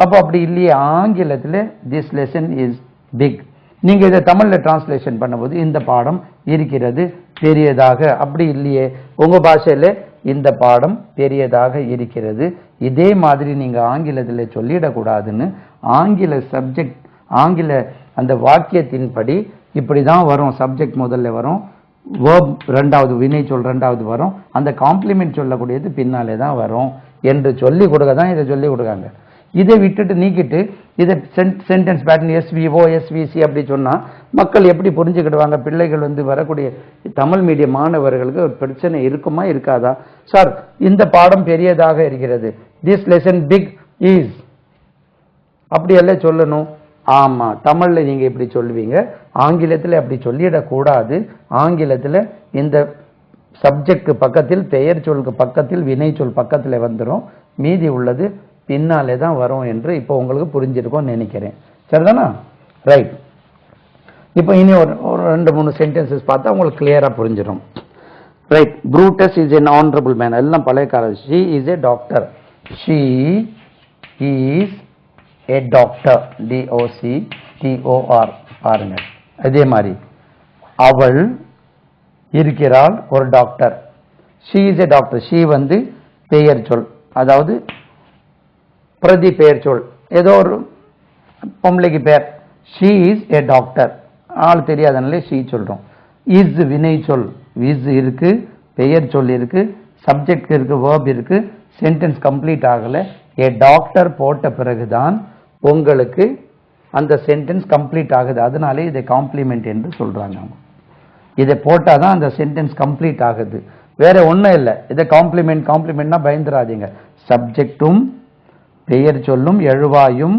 அப்போ அப்படி இல்லையே. ஆங்கிலத்தில் திஸ் லெசன் இஸ் பிக். நீங்க இதை தமிழ்ல டிரான்ஸ்லேஷன் பண்ணும்போது இந்த பாடம் இருக்கிறது பெரியதாக, அப்படி இல்லையே. உங்க பாஷையில இந்த பாடம் பெரியதாக இருக்கிறது. இதே மாதிரி நீங்க ஆங்கிலத்தில் சொல்லிடக்கூடாதுன்னு ஆங்கில சப்ஜெக்ட், ஆங்கில அந்த வாக்கியத்தின்படி இப்படிதான் வரும். சப்ஜெக்ட் முதல்ல வரும், வேர்ப் ரெண்டாவது, வினை சொல் ரெண்டாவது வரும், அந்த காம்ப்ளிமெண்ட் சொல்லக்கூடியது பின்னாலே தான் வரும் என்று சொல்லி கொடுக்க தான் இதை சொல்லி கொடுக்காங்க. இதை விட்டுட்டு நீக்கிட்டு இதை சென்டென்ஸ் பேட்டர்ன் எஸ்விஓ எஸ்விசி அப்படி சொன்னா மக்கள் எப்படி புரிஞ்சுக்கிடுவாங்க? பிள்ளைகள் வரக்கூடிய தமிழ் மீடியம் மாணவர்களுக்கு ஒரு பிரச்சனை இருக்குமா இருக்காதா? சார் இந்த பாடம் பெரியதாக இருக்கிறது, திஸ் லெசன் பிக் இஸ் அப்படியெல்லாம் சொல்லணும். ஆமா, தமிழ்ல நீங்க இப்படி சொல்லுவீங்க, ஆங்கிலத்தில் அப்படி சொல்லிடக்கூடாது. ஆங்கிலத்தில் இந்த சப்ஜெக்ட் பக்கத்தில், பெயர் சொல்லுக்கு பக்கத்தில், வினை சொல் பக்கத்தில் வந்துடும், மீதி உள்ளது பின்னாலே தான் வரும் என்று இப்போ உங்களுக்கு புரிஞ்சிருக்கும்னு நினைக்கிறேன். சரிதானா? ரைட். இப்போ இனி ஒரு 2-3 சென்டென்சஸ் பார்த்தா உங்களுக்கு கிளியரா புரிஞ்சிடும். Right. Brutus is an honorable man. எல்லாம் பழைய காலம். she is a doctor. she is a doctor. doctor பாருங்க. அதே மாதிரி அவள் இருக்கிறாள் ஒரு doctor. she is a doctor. she பெயர் சொல், அதாவது பிரதி பெயர் சொல், ஏதோ ஒரு பொம்பளைக்கு பேர். she is a doctor. ஆள் தெரியாதனாலே she சொல்றோம். is வினை சொல், is இருக்கு, பெயர் சொல் இருக்கு, சப்ஜெக்ட் இருக்கு, verb இருக்கு, சென்டென்ஸ் கம்ப்ளீட் ஆகல. a doctor போட்ட பிறகுதான் உங்களுக்கு அந்த சென்டென்ஸ் கம்ப்ளீட் ஆகுது. அதனாலே இதை காம்ப்ளிமெண்ட் என்று சொல்றாங்க. இதை போட்டாதான் அந்த சென்டென்ஸ் கம்ப்ளீட் ஆகுது, வேற ஒன்றும் இல்லை. இதை காம்ப்ளிமெண்ட்னா பயந்துராதீங்க. சப்ஜெக்டும் பெயர் சொல்லும் எழுவாயும்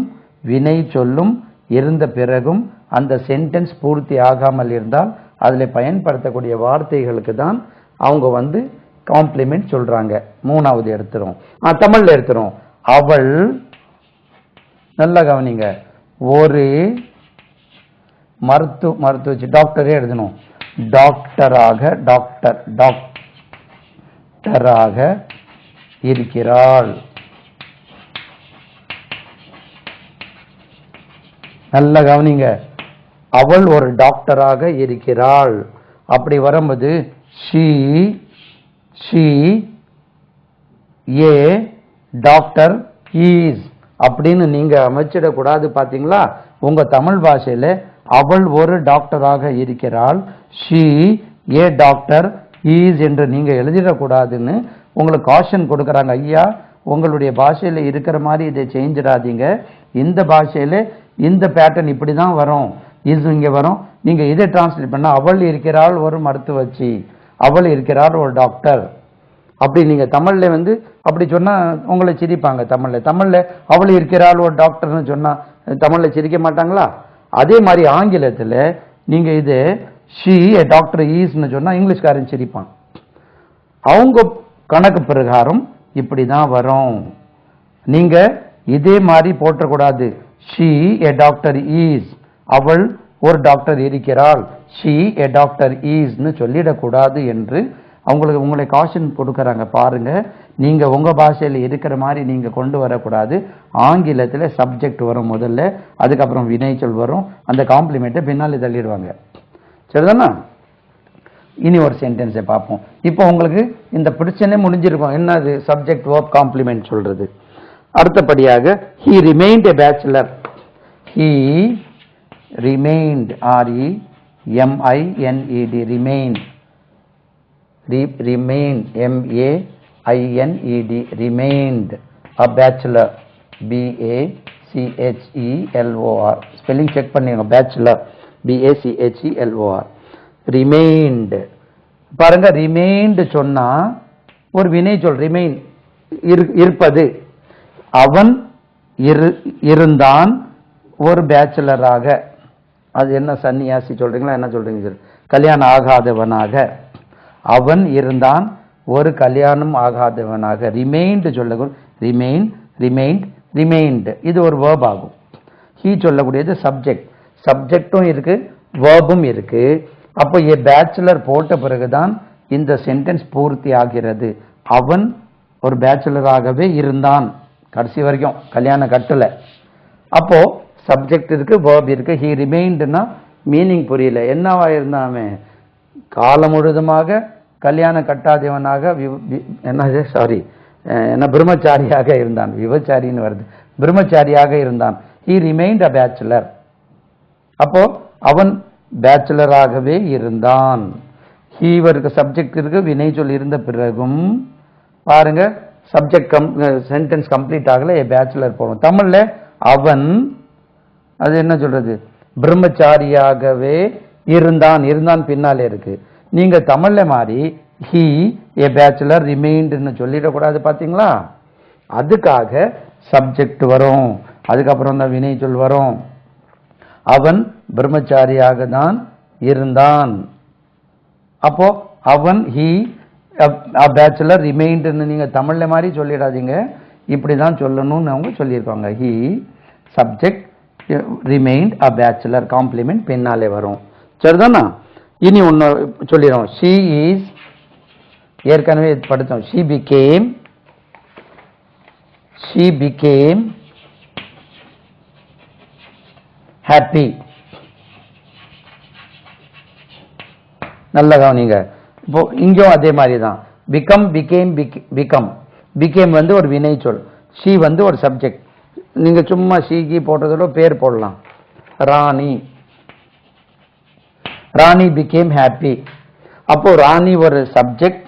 வினை சொல்லும் இருந்த பிறகும் அந்த சென்டென்ஸ் பூர்த்தி ஆகாமல் இருந்தால் அதில் பயன்படுத்தக்கூடிய வார்த்தைகளுக்கு தான் அவங்க காம்ப்ளிமெண்ட் சொல்றாங்க. மூணாவது எடுத்துரும், தமிழ்ல எடுத்துரும். அவள், நல்லா கவனிங்க, ஒரு மருத்துவ டாக்டரே எழுதணும். டாக்டராக இருக்கிறாள். நல்ல கவனிங்க, அவள் ஒரு டாக்டராக இருக்கிறாள். அப்படி வரும்போது she a doctor is அப்படின்னு நீங்க அமைச்சிடக்கூடாது. பாத்தீங்களா? உங்க தமிழ் பாஷையில அவள் ஒரு டாக்டராக இருக்கிறாள், she a doctor is என்று நீங்க எழுதிடக்கூடாதுன்னு உங்களுக்கு காஷன் கொடுக்கறாங்க. ஐயா, உங்களுடைய பாஷையில இருக்கிற மாதிரி இதை செஞ்சிடாதீங்க. இந்த பாஷையில இந்த பேட்டர்ன் இப்படி தான் வரும், இஸ் இங்கே வரும். நீங்க இதை டிரான்ஸ்லேட் பண்ணா அவள் இருக்கிறாள் ஒரு மருத்துவச்சி, அவள் இருக்கிறாள் ஒரு டாக்டர். அப்படி நீங்க தமிழ்ல அப்படி சொன்னா உங்களை சிரிப்பாங்க. தமிழ்ல அவள் இருக்கிறாள் ஒரு டாக்டர்னு சொன்னா தமிழ்ல சிரிக்க மாட்டாங்களா? அதே மாதிரி ஆங்கிலத்தில் நீங்க இது she a doctor isன்னு சொன்னா இங்கிலீஷ்காரன் சிரிப்பான். அவங்க கணக்கு பிரகாரம் இப்படி தான் வரும். நீங்க இதே மாதிரி போட்டக்கூடாது. she a doctor is, அவள் ஒரு டாக்டர் இருக்கிறாள், she a doctor is ன்னு சொல்லிடக்கூடாது என்று உங்களை காஷன் கொடுக்கறாங்க. பாருங்க, நீங்க உங்க பாஷையில இருக்கிற மாதிரி நீங்க கொண்டு வரக்கூடாது. ஆங்கிலத்தில் சப்ஜெக்ட் வரும் முதல்ல, அதுக்கப்புறம் வினைச்சொல் வரும், அந்த காம்ப்ளிமெண்ட்டை பின்னாலே தள்ளிடுவாங்க. சரிதானா? இனி ஒரு சென்டென்ஸை பார்ப்போம். இப்போ உங்களுக்கு இந்த பிரச்சனை முடிஞ்சிருக்கும். என்னது? சப்ஜெக்ட் வேர்ப் காம்ப்ளிமெண்ட் சொல்றது. அடுத்தபடியாக he remained a bachelor. he remained, R-E-M-I-N-E-D, remained, M-A-I-N-E-D, remained a bachelor, B-A-C-H-E-L-O-R. Spelling check பண்ணிங்க. Bachelor, B-A-C-H-E-L-O-R. remained பாருங்க, remained சொன்னா ஒரு வினை சொல். ரிமைன் இருப்பது. அவன் இருந்தான் ஒரு பேச்சுலராக. அது என்ன சன்னியாசி சொல்றீங்களா, என்ன சொல்றீங்க? கல்யாணம் ஆகாதவனாக. அவன் இருந்தான் ஒரு கல்யாணம் ஆகாதவனாக. ரிமைண்ட் சொல்ல, ரிமைண்ட், ரிமைண்ட், ரிமைண்ட், இது ஒரு வேர்ப் ஆகும். ஹீ சொல்லக்கூடியது சப்ஜெக்ட். சப்ஜெக்டும் இருக்கு, வேர்பும் இருக்கு. அப்போ ஏ பேச்சுலர் போட்ட பிறகுதான் இந்த சென்டென்ஸ் பூர்த்தி ஆகிறது. அவன் ஒரு பேச்சுலராகவே இருந்தான், கடைசி வரைக்கும் கல்யாண கட்டல. அப்போ சப்ஜெக்ட் இருக்கு, வேர்ப் இருக்கு. ஹி ரிமைன்ட்னா மீனிங் புரியல. என்னவா இருந்தான்? காலம் முழுதுமாக கல்யாண கட்டாதவனாக என்ன பிரம்மச்சாரியாக இருந்தான். விபச்சாரின்னு வருது, பிரம்மச்சாரியாக இருந்தான். He remained a bachelor. அப்போ அவன் பேச்சுலராகவே இருந்தான். ஹீவருக்கு சப்ஜெக்ட் இருக்கு, வினை சொல் இருந்த பிறகும் பாருங்க சப்ஜெக்ட் சென்டென்ஸ் கம்ப்ளீட் ஆகல, ஏ பேச்சுலர் போகணும். தமிழ்ல அவன் அது என்ன சொல்றது? பிரம்மச்சாரியாகவே இருந்தான். இருந்தான் பின்னாலே இருக்கு. நீங்க தமிழ்ல மாறி ஹி ஏ பேச்சுலர் ரிமைன்ட்னு சொல்லிடக்கூடாது, பாத்தீங்களா? அதுக்காக சப்ஜெக்ட் வரும், அதுக்கப்புறம் தான் வினை சொல் வரும். அவன் பிரம்மச்சாரியாக தான் இருந்தான். அப்போ அவன் ஹி பேச்சுலர் ரிமைன்ட்னு நீங்க தமிழ்ல மாதிரி சொல்லிடாதீங்க, இப்படிதான் சொல்லணும்னு அவங்க சொல்லியிருக்காங்க. He subject remained a bachelor, complement பின்னாலே வரும். சரிதானா? இனி ஒன்னு சொல்லிடும். ஷீ இஸ், ஏற்கனவே படித்தோம். She became happy. நல்ல கவனிங்க. இப்போ இங்கேயும் அதே மாதிரி தான். பிகம், பிகேம் வந்து ஒரு வினை சொல், ஷீ வந்து ஒரு சப்ஜெக்ட். நீங்க சும்மா ஷீகி போட்டதோட பேர் போடலாம். ராணி பிகேம் ஹாப்பி. அப்போ ராணி ஒரு சப்ஜெக்ட்,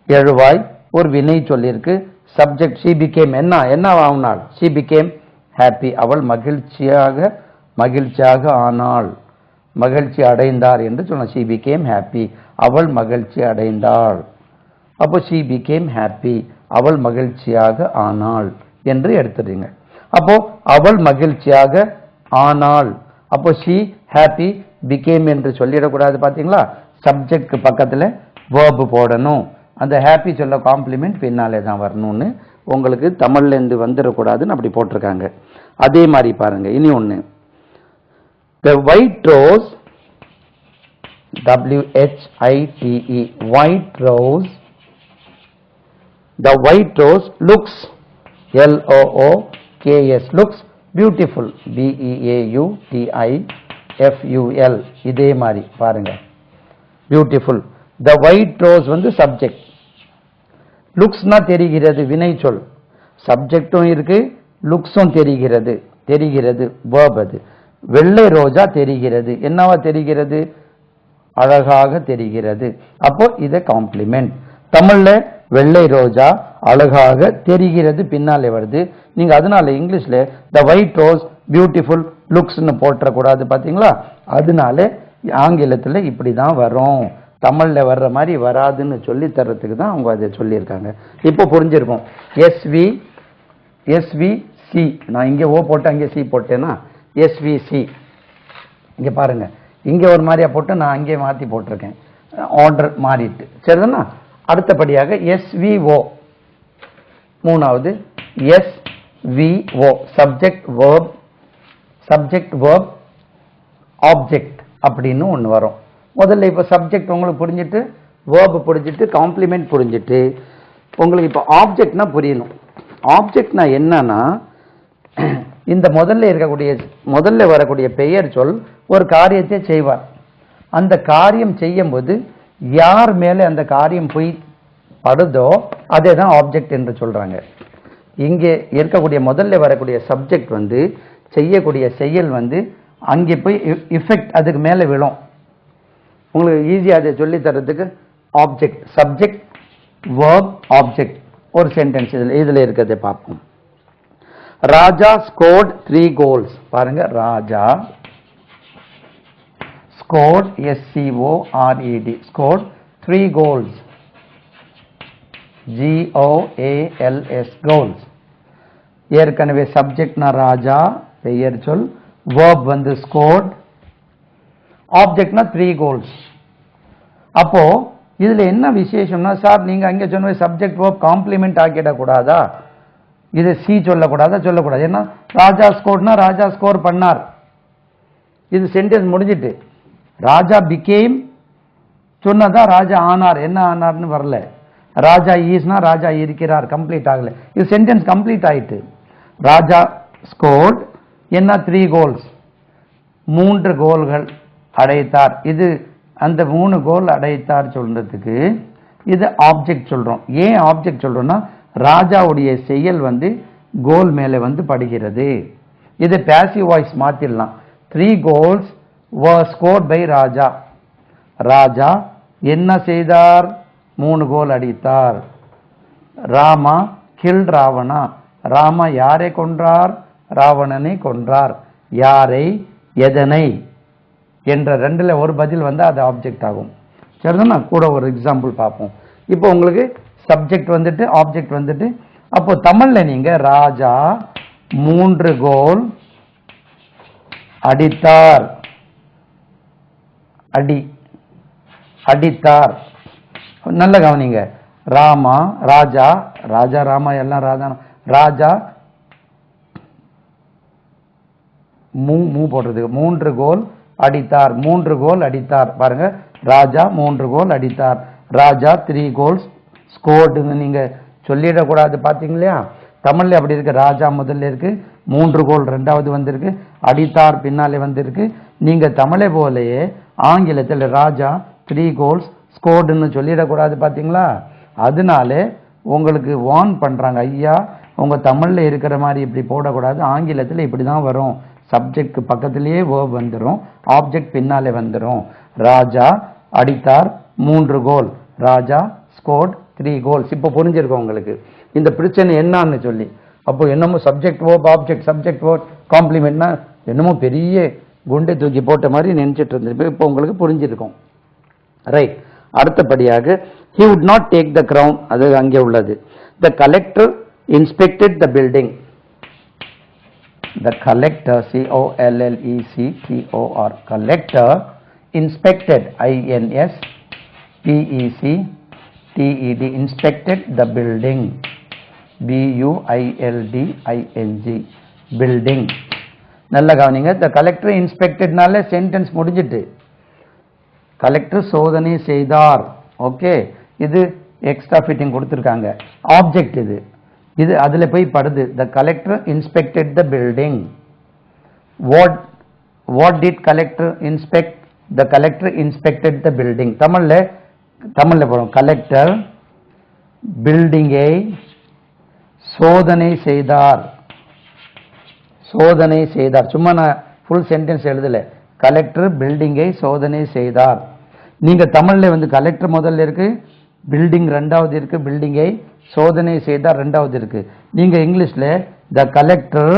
எழுவாய், ஒரு வினை சொல்லிருக்கு. சப்ஜெக்ட் ஷீ பிகேம் என்ன ஆனாள்? She became happy. அவள் மகிழ்ச்சியாக ஆனாள், மகிழ்ச்சி அடைந்தார் என்று சொன்ன. ஷீ பிகேம் ஹாப்பி, அவள் மகிழ்ச்சி அடைந்தாள். அப்போ ஷீ பிகேம் ஹாப்பி, அவள் மகிழ்ச்சியாக ஆனாள் என்று எடுத்துறீங்க. அப்போ அவள் மகிழ்ச்சியாக ஆனாள். அப்போ ஷீ ஹாப்பி பிகேம் என்று சொல்லிடக்கூடாது, பாத்தீங்களா? சப்ஜெக்ட் பக்கத்துல வேர்பு போடணும். அந்த ஹாப்பி சொல்ல காம்ப்ளிமெண்ட் பின்னாலே தான் வரணும்னு உங்களுக்கு தமிழ்ல இருந்து வந்துடக்கூடாதுன்னு அப்படி போட்டிருக்காங்க. அதே மாதிரி பாருங்க இனி ஒண்ணு. The white rose, WHITE, white rose, the white rose looks, LOOKS, looks beautiful, BEAUTIFUL. இதே மாதிரி பாருங்க, beautiful. The white rose வந்து சப்ஜெக்ட், லுக்ஸ்னா தெரிகிறது, வினை சொல். சப்ஜெக்டும் இருக்கு, லுக்ஸும் தெரிகிறது, verb அது. வெள்ளை ரோஜா தெரிகிறது, என்னவா தெரிகிறது? அழகாக தெரிகிறது. அப்போ இதை காம்ப்ளிமெண்ட். தமிழ்ல வெள்ளை ரோஜா அழகாக தெரிகிறது பின்னாலே வருது. நீங்க அதனால இங்கிலீஷ்ல த ஒயிட் ரோஸ் பியூட்டிஃபுல் லுக்ஸ்னு போட்டக்கூடாது, பாத்தீங்களா? அதனால ஆங்கிலத்துல இப்படிதான் வரும், தமிழ்ல வர்ற மாதிரி வராதுன்னு சொல்லி தர்றதுக்கு தான் அவங்க அதை சொல்லியிருக்காங்க. இப்போ புரிஞ்சிருக்கும். SVC, நான் இங்க ஓ போட்டேன், அங்கே சி போட்டேன்னா SVC. இங்க பாருங்க, இங்க ஒரு மாதிரியா போட்டு நான் அங்கே மாத்தி போட்டிருக்கேன், ஆர்டர் மாறிட்டு. சரிதானா? அடுத்தபடியாக SVO, மூணாவது SVO, சப்ஜெக்ட் வேர்ப் ஆப்ஜெக்ட் அப்படின்னு ஒன்று வரும். முதல்ல இப்போ சப்ஜெக்ட் உங்களுக்கு புரிஞ்சுட்டு, வேர்ப் புரிஞ்சுட்டு, காம்ப்ளிமெண்ட் புரிஞ்சுட்டு, உங்களுக்கு இப்போ ஆப்ஜெக்ட்னா புரியணும். ஆப்ஜெக்ட்னா என்னன்னா, இந்த முதல்ல வரக்கூடிய பெயர் சொல் ஒரு காரியத்தை செய்வார். அந்த காரியம் செய்யும் போது யார் மேலே அந்த காரியம் போய் படுதோ அதே தான் ஆப்ஜெக்ட் என்று சொல்றாங்க. இங்கே இருக்கக்கூடிய முதல்ல வரக்கூடிய சப்ஜெக்ட் வந்து செய்யக்கூடிய செயல் வந்து அங்கே போய் இஃபெக்ட் அதுக்கு மேலே விழும். உங்களுக்கு ஈஸியாக அதை சொல்லி தர்றதுக்கு ஆப்ஜெக்ட், சப்ஜெக்ட், வேர்ப், ஆப்ஜெக்ட். ஒரு சென்டென்ஸ் இதுல இருக்கிறத பார்ப்போம். Raja scored 3 goals. பாருங்க, Raja scored, SCORED, scored 3 goals, GOALS, goals. ஏற்கனவே சப்ஜெக்ட்னா ராஜா பெயர் சொல், வேர்ப் வந்து ஸ்கோர்ட், ஆப்ஜெக்ட்னா 3 goals. அப்போ இதுல என்ன விசேஷம்னா, சார் நீங்க அங்க சொன்ன சப்ஜெக்ட் வேர்ப் காம்ப்ளிமெண்ட் ஆக்கிடக்கூடாதா? இது சி சொல்லக்கூடாது. ஏன்னா ராஜா ஸ்கோர்னா ராஜா ஸ்கோர் பண்ணார், இது சென்டென்ஸ் முடிஞ்சிட்டு. ராஜா பிகேம் சொன்னதான் ராஜா ஆனார், என்ன ஆனார்னு வரல. ராஜா ஈஸ்னா ராஜா இருக்கிறார், கம்ப்ளீட் ஆகல. இது சென்டென்ஸ் கம்ப்ளீட் ஆயிட்டு. ராஜா ஸ்கோர்ட் என்ன 3 கோல்ஸ், 3 கோல்கள் அடைத்தார். இது அந்த 3 கோல் அடைத்தார் சொல்றதுக்கு இது ஆப்ஜெக்ட் சொல்றோம். ஏன் ஆப்ஜெக்ட் சொல்றோம்னா ராஜாவுடைய செயல் கோல் மேலே படுகிறது. இது பாசிவ் வாய்ஸ் மாத்திடலாம். 3 goals were scored by Raja. Raja என்ன செய்தார்? 3 கோல் அடித்தார். ராமா killed ராவணா. ராமா யாரை கொன்றார்? ராவணனை கொன்றார். யாரை, எதனை என்ற ரெண்டுல ஒரு பதில் அது ஆப்ஜெக்ட் ஆகும். சரிதானா? கூட ஒரு எக்ஸாம்பிள் பார்ப்போம். இப்போ உங்களுக்கு சப்ஜெக்ட் ஆப்ஜெக்ட் அப்போ தமிழ்ல நீங்க ராஜா 3 கோல் அடித்தார், அடித்தார். நல்ல கவனிங்க. ராமா, ராஜா, ராஜா ராமா எல்லாம் ராஜா. ராஜா மூ போடுறதுக்கு 3 கோல் அடித்தார், 3 கோல் அடித்தார். பாருங்க, ராஜா 3 கோல் அடித்தார். ராஜா 3 கோல்ஸ் ஸ்கோர்டுன்னு நீங்க சொல்லிடக்கூடாது. பாத்தீங்களா? தமிழ்ல அப்படி இருக்கு. ராஜா முதல்ல இருக்கு, 3 கோல் ரெண்டாவது வந்திருக்கு, அடித்தார் பின்னாலே வந்திருக்கு. நீங்க தமிழை போலயே ஆங்கிலத்தில் ராஜா 3 கோல்ஸ் ஸ்கோர்டுன்னு சொல்லிடக்கூடாது. பாத்தீங்களா? அதனால உங்களுக்கு வார்ன் பண்றாங்க, ஐயா உங்க தமிழ்ல இருக்கிற மாதிரி இப்படி போடக்கூடாது, ஆங்கிலத்தில் இப்படிதான் வரும். சப்ஜெக்ட் பக்கத்திலேயே வேர்ப் வந்துடும், ஆப்ஜெக்ட் பின்னாலே வந்துடும். ராஜா அடித்தார் 3 கோல், ராஜா ஸ்கோர்ட் 3 கோல்ஸ். இப்போ புரிஞ்சிருக்கும் உங்களுக்கு இந்த பிரச்சனை என்னன்னு சொல்லி. அப்போ என்னமோ subject verb object, subject verb காம்ப்ளிமெண்ட்னா என்னமோ பெரிய குண்டை தூக்கி போட்ட மாதிரி நினைச்சிட்டு இருந்திருப்பேன். இப்போ உங்களுக்கு புரிஞ்சிருக்கும். ரைட். அடுத்தபடியாக he would not take the crown, அது அங்கே உள்ளது. the collector inspected the building. the collector, COLLECTOR, collector inspected, INSPECTED, inspected the building, BUILDING, building. நல்ல கவனிங்க. the collector inspectedனால சென்டென்ஸ் முடிஞ்சிட்டு. கலெக்டர் சோதனை செய்தார். ஓகே, இது எக்ஸ்ட்ரா ஃபிட்டிங் கொடுத்துருக்காங்க. ஆப்ஜெக்ட் இது, இது அதுல போய் படுது. the collector inspected the building. what did collector inspect? the collector inspected the building. தமிழ்ல போறோம். கலெக்டர் பில்டிங்கை சோதனை செய்தார், சோதனை செய்தார். சும்மா நான் ஃபுல் சென்டென்ஸ் எழுதல. கலெக்டர் பில்டிங்கை சோதனை செய்தார். நீங்க தமிழ்ல கலெக்டர் முதல்ல இருக்கு, பில்டிங் ரெண்டாவது இருக்கு, பில்டிங்கை சோதனை செய்தார் ரெண்டாவது இருக்கு. நீங்க இங்கிலீஷ்ல the collector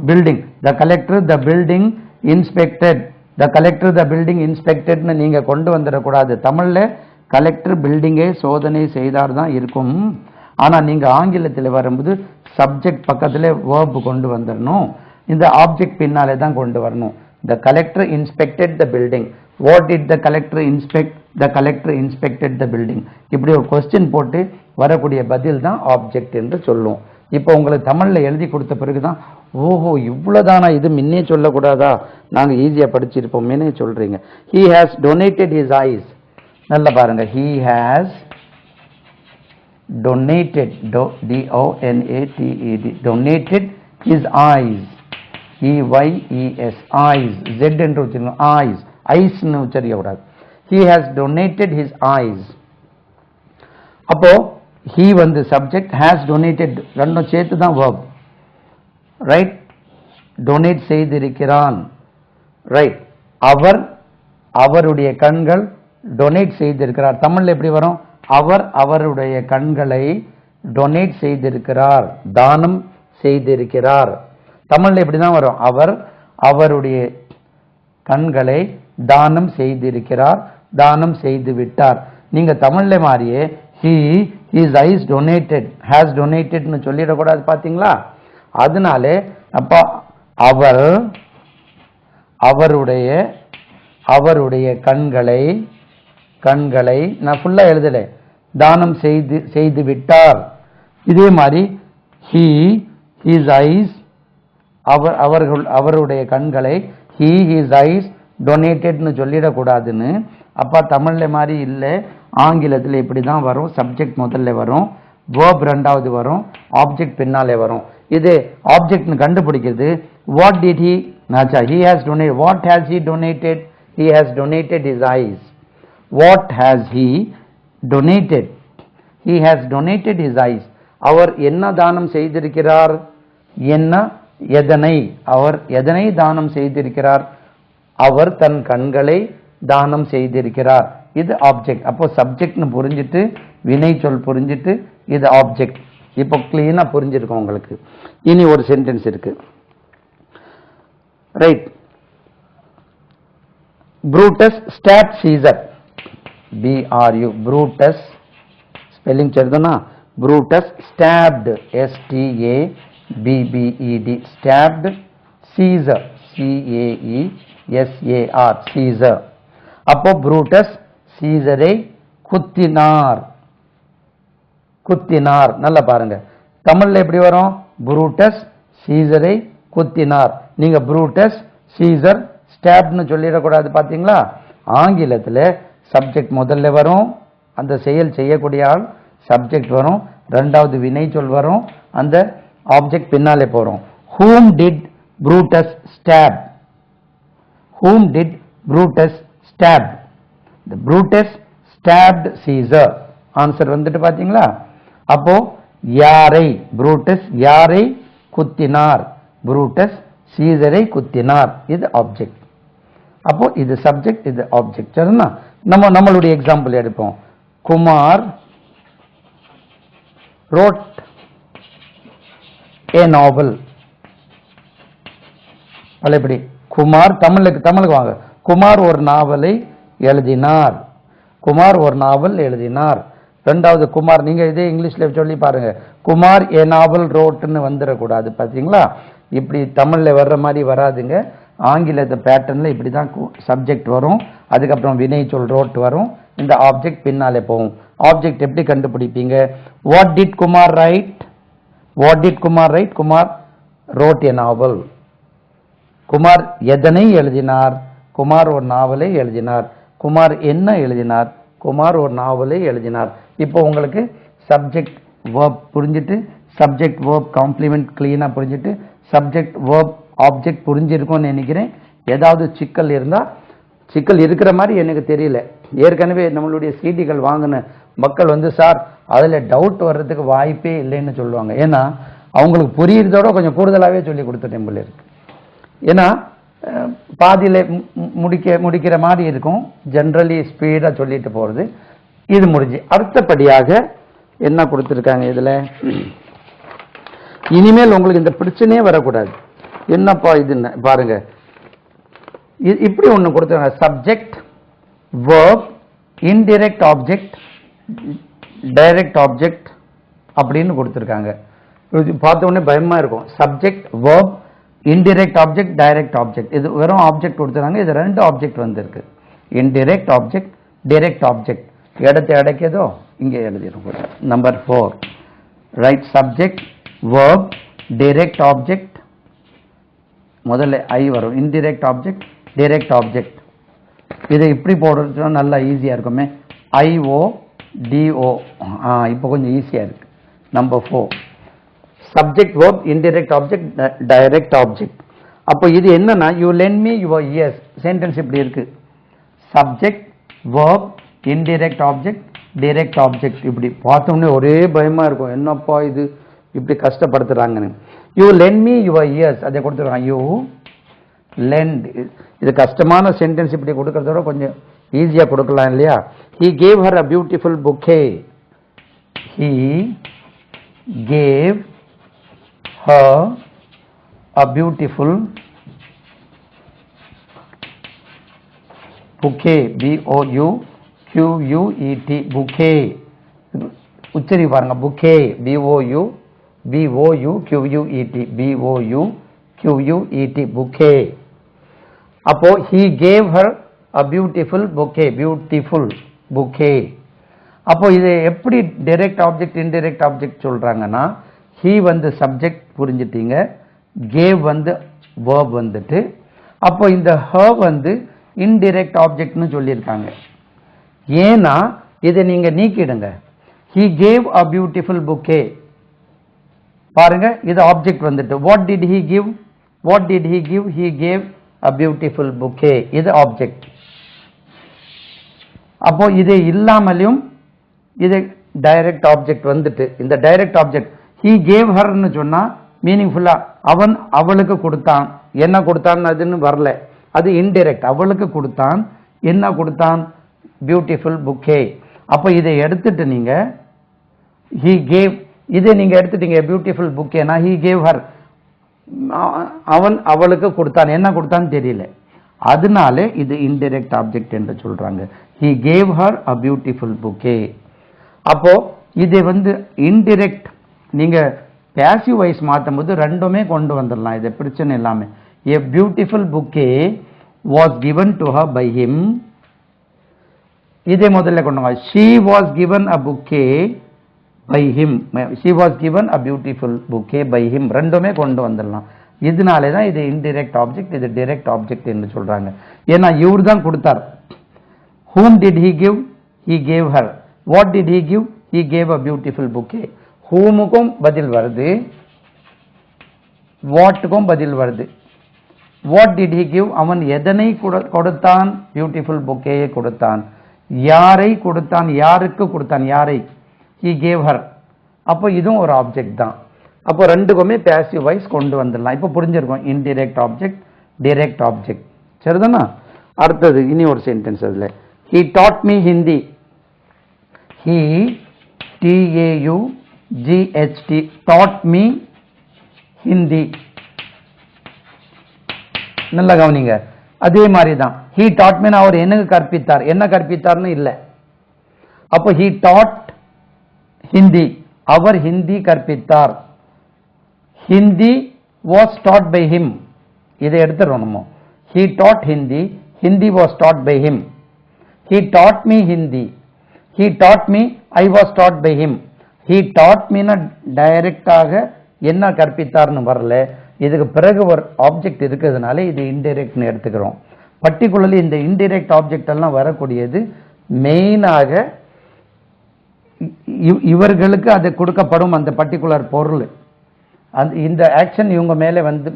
building, the collector the building inspected, the collector the building இன்ஸ்பெக்டட்னு நீங்க கொண்டு வந்துடக்கூடாது. தமிழ்ல கலெக்டர் பில்டிங்கை சோதனை செய்தார் தான் இருக்கும். ஆனா நீங்க ஆங்கிலத்தில் வரும்போது சப்ஜெக்ட் பக்கத்துல வேர்ப் கொண்டு வந்துடணும், இந்த ஆப்ஜெக்ட் பின்னாலே தான் கொண்டு வரணும். the collector inspected the building. what did the collector inspect? the collector inspected the building. இப்படி ஒரு क्वेश्चन போட்டு வரக்கூடிய பதில் தான் ஆப்ஜெக்ட் என்று சொல்லுவோம். இப்போ உங்களுக்கு தமிழ்ல எழுதி கொடுத்த பிறகுதான் ஓஹோ இவ்வளவுதானா, இது முன்னே சொல்லக்கூடாதா, நாங்க ஈஸியா படிச்சிருப்போமே சொல்றீங்க. he has donated his eyes. நல்லா பாருங்க, he has donated, DONATED, donated his eyes, EYES, eyes, Z என்று வச்சிருக்கோம், eyes, eyes ன்னு உச்சரிக்க கூடாது. he has donated his eyes. அப்போ he subject, has donated ரெண்டும் சேர்த்து தான் verb. ரைட். டொனேட் செய்திருக்கிறான். ரைட். அவருடைய கண்கள் டொனேட் செய்திருக்கிறார். தமிழ்ல எப்படி வரும்? அவருடைய கண்களை டொனேட் செய்திருக்கிறார், தானம் செய்திருக்கிறார். தமிழ்ல எப்படிதான் வரும்? அவருடைய கண்களை தானம் செய்திருக்கிறார், தானம் செய்து விட்டார். நீங்க தமிழ்ல மாதிரியே his eyes donated, has donated னு சொல்லிடக்கூடாது. பாத்தீங்களா? அதனால அப்ப அவருடைய கண்களை நான் ஃபுல்லா எழுதல, தானம் செய்து விட்டார். இதே மாதிரி his eyes அவருடைய கண்களை he his eyes donated-னு சொல்லிடக்கூடாதுன்னு. அப்பா தமிழ்ல மாதிரி இல்லை, ஆங்கிலத்தில் இப்படி தான் வரும். சப்ஜெக்ட் முதல்ல வரும், verb ரெண்டாவது வரும், ஆப்ஜெக்ட் பின்னாலே வரும். இது ஆப்ஜெக்ட்னு கண்டுபிடிக்கிறது. what did he he has donated. what has he donated? he has donated his eyes. what has he donated? he has donated his eyes. அவர் என்ன தானம் செய்திருக்கிறார்? என்ன எதனை? அவர் எதனை தானம் செய்திருக்கிறார்? அவர் தன் கண்களை தானம் செய்திருக்கிறார். இது ஆப்ஜெக்ட். அப்போ சப்ஜெக்ட்னு புரிஞ்சிட்டு, வினை சொல் புரிஞ்சிட்டு, இது ஆப்ஜெக்ட். இப்போ கிளீனா புரிஞ்சிருக்கும் உங்களுக்கு. இனி ஒரு சென்டென்ஸ் இருக்கு, right? Brutus stabbed Caesar. BRU. Brutus spelling சொல்லுதுன்னா Brutus stabbed STABBED stabbed Caesar CAESAR Caesar. அப்போ Brutus சீசரை குத்தினார். குத்தினார். நல்லா பாருங்க, தமிழ்ல எப்படி வரும்? Brutus சீசரை குத்தினார். நீங்க Brutus சீசர் ஸ்டாப்னு சொல்லிடக்கூடாது. பார்த்தீங்களா? ஆங்கிலத்தில் சப்ஜெக்ட் முதல்ல வரும், அந்த செயல் செய்யக்கூடிய ஆள் சப்ஜெக்ட் வரும், ரெண்டாவது வினை சொல் வரும், அந்த ஆப்ஜெக்ட் பின்னாலே போறோம். whom did Brutus stab? whom did Brutus stab? the Brutus stabbed Caesar. Answer வந்துட்டு பாத்தீங்களா? அப்போ யாரை? Brutus யாரை குத்தினார்? Brutus சீசரை குத்தினார். இது ஆப்ஜெக்ட். அப்போ இது சப்ஜெக்ட், இது ஆப்ஜெக்ட். சரிண்ணா? நம்மளுடைய எக்ஸாம்பிள் எடுப்போம். Kumar wrote a novel. எப்படி? குமார் தமிழுக்கு வாங்க. குமார் ஒரு நாவலை எழுதினார். குமார் ஒரு நாவல் எழுதினார். ரெண்டாவது குமார், நீங்க இதே இங்கிலீஷ்ல சொல்லி பாருங்க. குமார் ஏ நாவல் ரோட்னு வந்துடக்கூடாது. பார்த்தீங்களா? இப்படி தமிழ்ல வர்ற மாதிரி வராதுங்க. ஆங்கிலத்து பேட்டர்ன்ல இப்படிதான் சப்ஜெக்ட் வரும், அதுக்கப்புறம் வினை சொல் ரோட் வரும், இந்த ஆப்ஜெக்ட் பின்னாலே போகும். ஆப்ஜெக்ட் எப்படி கண்டுபிடிப்பீங்க? What did Kumar write? What did Kumar write? Kumar wrote a novel. குமார் எதனை எழுதினார்? குமார் ஒரு நாவலை எழுதினார். குமார் என்ன எழுதினார்? குமார் ஒரு நாவலை எழுதினார். இப்போ உங்களுக்கு சப்ஜெக்ட் வேர்ப் புரிஞ்சிட்டு, சப்ஜெக்ட் வேர்ப் காம்ப்ளிமெண்ட் கிளீனா புரிஞ்சிட்டு, சப்ஜெக்ட் வேர்ப் ஆப்ஜெக்ட் புரிஞ்சிருக்கும்னு நினைக்கிறேன். ஏதாவது சிக்கல் இருந்தா, சிக்கல் இருக்கிற மாதிரி எனக்கு தெரியல. ஏற்கனவே நம்மளுடைய சிடிகள் வாங்கின மக்கள் சார் அதில் டவுட் வர்றதுக்கு வாய்ப்பே இல்லைன்னு சொல்லுவாங்க. ஏன்னா அவங்களுக்கு புரியுறதோட கொஞ்சம் கூடுதலாகவே சொல்லி கொடுத்துட்டேன் போல இருக்கு. ஏன்னா பாதியில் முடிக்கிற மாதிரி இருக்கும். ஜென்ரலி ஸ்பீடாக சொல்லிட்டு போகிறது. இது முடிஞ்சு அடுத்தபடியாக என்ன கொடுத்துருக்காங்க இதில்? இனிமேல் உங்களுக்கு இந்த பிரச்சனையே வரக்கூடாது. என்னப்பா இது பாருங்க, இப்படி ஒன்று கொடுத்துருக்காங்க. Subject, verb, indirect object, direct object அப்படின்னு கொடுத்துருக்காங்க. பார்த்த உடனே பயமா இருக்கும். Subject, verb, indirect object, direct object. இது வெறும் ஆப்ஜெக்ட் கொடுத்துருக்காங்க. இது ரெண்டு ஆப்ஜெக்ட் வந்திருக்கு. Indirect object, direct object. இடத்தை அடைக்கதோ இங்கே எழுதிடும். Number 4, right? Subject, verb, direct object, முதல்ல ஐ வரும். Indirect object, direct object. இதை இப்படி போடுறதுனா நல்லா ஈஸியா இருக்குமே. IO DO. இப்போ கொஞ்சம் ஈஸியா இருக்கு. Number 4, subject, verb, indirect object, direct object. அப்போ இது என்னன்னா, you lend me your ears. Sentence இப்படி இருக்கு. Subject, verb, indirect object, direct object. இப்படி பார்த்தோம்னே ஒரே பயமா இருக்கும். என்னப்பா இது இப்படி கஷ்டப்படுத்துறாங்கன்னு. You lend me your ears அதை கொடுத்துருக்காங்க. You lend. இது கஷ்டமான சென்டென்ஸ் இப்படி கொடுக்கறதோட கொஞ்சம் ஈஸியா கொடுக்கலாம் இல்லையா? he gave her a beautiful bouquet. he gave her a beautiful bouquet. BOUQUET bouquet. உச்சரி பாருங்க. bouquet BOUQUET bouquet. அப்போ he gave her a beautiful bouquet. beautiful bouquet. அப்போ இது எப்படி டைரக்ட் ஆப்ஜெக்ட், இன்டைரக்ட் ஆப்ஜெக்ட் சொல்றாங்கன்னா, he சப்ஜெக்ட் புரிஞ்சிட்டீங்க, gave வந்து verb வந்துட்டு அப்போ இந்த her வந்து indirect objectனு சொல்லியிருக்காங்க. ஏன்னா இதை நீங்க நீக்கிடுங்க. he gave a beautiful bouquet. பாருங்க இது ஆப்ஜெக்ட் வந்துட்டு what did he give? he gave a beautiful bouquet. இது ஆப்ஜெக்ட். அப்போ இது இல்லாமலும் இது டைரக்ட் ஆப்ஜெக்ட் வந்துட்டு இந்த direct object he gave her ன்னு சொன்னா மீனிங்ஃபுல்லா அவன் அவளுக்கு கொடுத்தான். என்ன கொடுத்தான் அதுன்னு வரல. அது இன்டைரக்ட். அவளுக்கு கொடுத்தான். என்ன கொடுத்தான்? பியூட்டிஃபுல் புக்கே. அப்போ இதை எடுத்துட்டு நீங்க he gave இதை நீங்க எடுத்துட்டீங்க பியூட்டிஃபுல் புக்கேனா he gave her அவன் அவளுக்கு கொடுத்தான். என்ன கொடுத்தான்னு தெரியல. அதனால இது இன்டைரக்ட் ஆப்ஜெக்ட் என்று சொல்றாங்க. he gave her a beautiful bouquet. அப்போ இது வந்து இன்டைரக்ட். நீங்க passive voice மாத்தும்போது ரெண்டுமே கொண்டு வந்துடலாம். இது பிரச்சனை இல்லாம a beautiful bouquet was given to her by him. இதே முதல்ல கொண்டு வாங்க. she was given a bouquet by him. she was given a beautiful bouquet by him. ரெண்டுமே கொண்டு வந்துடலாம். இதனால தான் இது இன்டைரக்ட் ஆப்ஜெக்ட் இது டைரக்ட் ஆப்ஜெக்ட் என்று சொல்றாங்க. ஏன்னா இவர் தான் கொடுத்தார். whom did he give? he gave her. what did he give? he gave a beautiful bouquet. whomக்கும் பதில் வருது, whatக்கும் பதில் வருது. what did he give? அவன் எதனை கொடுத்தான்? பியூட்டிஃபுல் புக்கேயை கொடுத்தான். யாரை கொடுத்தான்? யாருக்கு கொடுத்தான்? யாரை? he gave her. அப்போ இதுவும் ஒரு ஆப்ஜெக்ட் தான். அப்போ ரெண்டுக்குமே பாசிவ் வாய்ஸ் கொண்டு வந்துடலாம். இப்போ புரிஞ்சிருக்கும் இன்டைரக்ட் ஆப்ஜெக்ட் டைரக்ட் ஆப்ஜெக்ட். சரிதானா? அடுத்தது இனி ஒரு சென்டென்ஸ் அதுல he taught me Hindi. he taught taught me Hindi. நல்லா கவனிங்க. அதே மாதிரி தான் he taught me அவர் எனக்கு கற்பித்தார். என்ன கற்பித்தார்னு இல்லை. அப்போ he taught Hindi. அவர் ஹிந்தி கற்பித்தார். Hindi was taught by him. இதை எடுத்துறோம் நம்ம. he taught Hindi. Hindi was taught by him. he taught me Hindi. he taught me. I was taught by him. he taught me னா டைரக்டாக என்ன கற்பித்தார்னு வரல. இதுக்கு பிறகு ஒரு ஆப்ஜெக்ட் இருக்கிறதுனால இது இன்டைரக்ட்னு எடுத்துக்கிறோம். பர்டிகுலர்லி இந்த இன்டைரக்ட் ஆப்ஜெக்ட் எல்லாம் வரக்கூடியது மெயினாக இவர்களுக்கு அது கொடுக்கப்படும் அந்த பர்டிகுலர் பொருள். இந்த ஆக்ஷன் இவங்க மேலே வந்து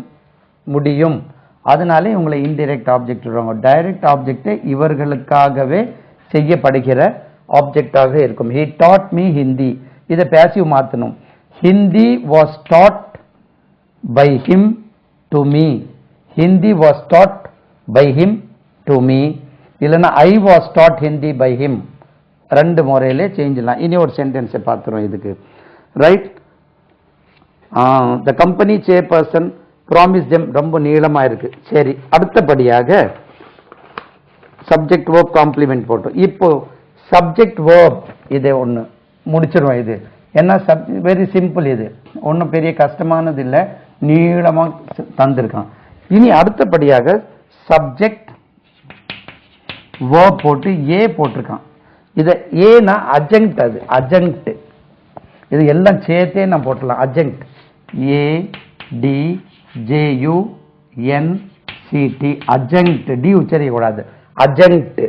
முடியும். அதனால இவங்களை இன்டைரக்ட் ஆப்ஜெக்ட் சொல்றாங்க. டைரக்ட் ஆப்ஜெக்ட் இவர்களுக்காகவே செய்யப்படுகிற ஆப்ஜெக்டாக இருக்கும். he taught me Hindi. இதை பாசிவ் மாற்றணும். Hindi was taught by him to me. Hindi was taught by him to me. இல்லைன்னா I was taught Hindi by him. ரெண்டு முறையிலே சேஞ்சிடலாம். இனி ஒரு சென்டென்ஸை பார்த்துரும் இதுக்கு. Right? the company chairperson promised them. ரொம்ப நீளமா இருக்கு. சரி, அடுத்தபடியாக சப்ஜெக்ட் verb காம்ப்ளிமெண்ட் போட்டோம். இப்போ சப்ஜெக்ட் verb இதை ஒன்று முடிச்சிருவோம். இது என்ன வெரி சிம்பிள். இது ஒன்றும் பெரிய கஷ்டமானது இல்லை. நீளமாக தந்திருக்கான். இனி அடுத்தபடியாக சப்ஜெக்ட் verb போட்டு ஏ போட்டிருக்கான். இதை ஏனா அஜெக்ட். அது அஜெக்ட். இது எல்லாம் சேர்த்தே நான் போட்டலாம். Adjunct ADJUNCT adjunct. டி உச்சரிக்கக்கூடாது. Adjunct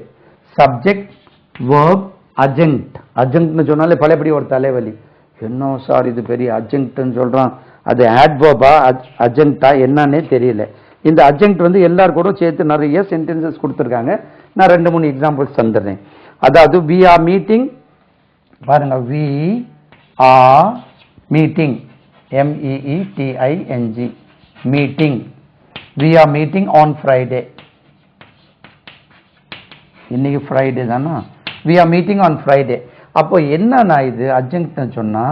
subject verb adjunct. அஜெக்ட்னு சொன்னாலே பழையபடி ஒரு தலைவலி. என்ன சார் இது பெரிய அஜெக்ட்னு சொல்றான். அது ஆட்வர்பா அஜெக்டா என்னன்னே தெரியல. இந்த அஜெக்ட் வந்து எல்லாரும் கூட சேர்த்து நிறைய சென்டென்சஸ் கொடுத்துருக்காங்க. நான் 2-3 எக்ஸாம்பிள்ஸ் தந்துடுறேன். அதாவது we are meeting. பாருங்க, we are meeting. MEETING meeting. we are meeting on Friday. இன்னைக்கு ஃப்ரைடே தானா? we are meeting on Friday. அப்போ என்னன்னா இது அட்ஜங்க்ட்னு சொன்னா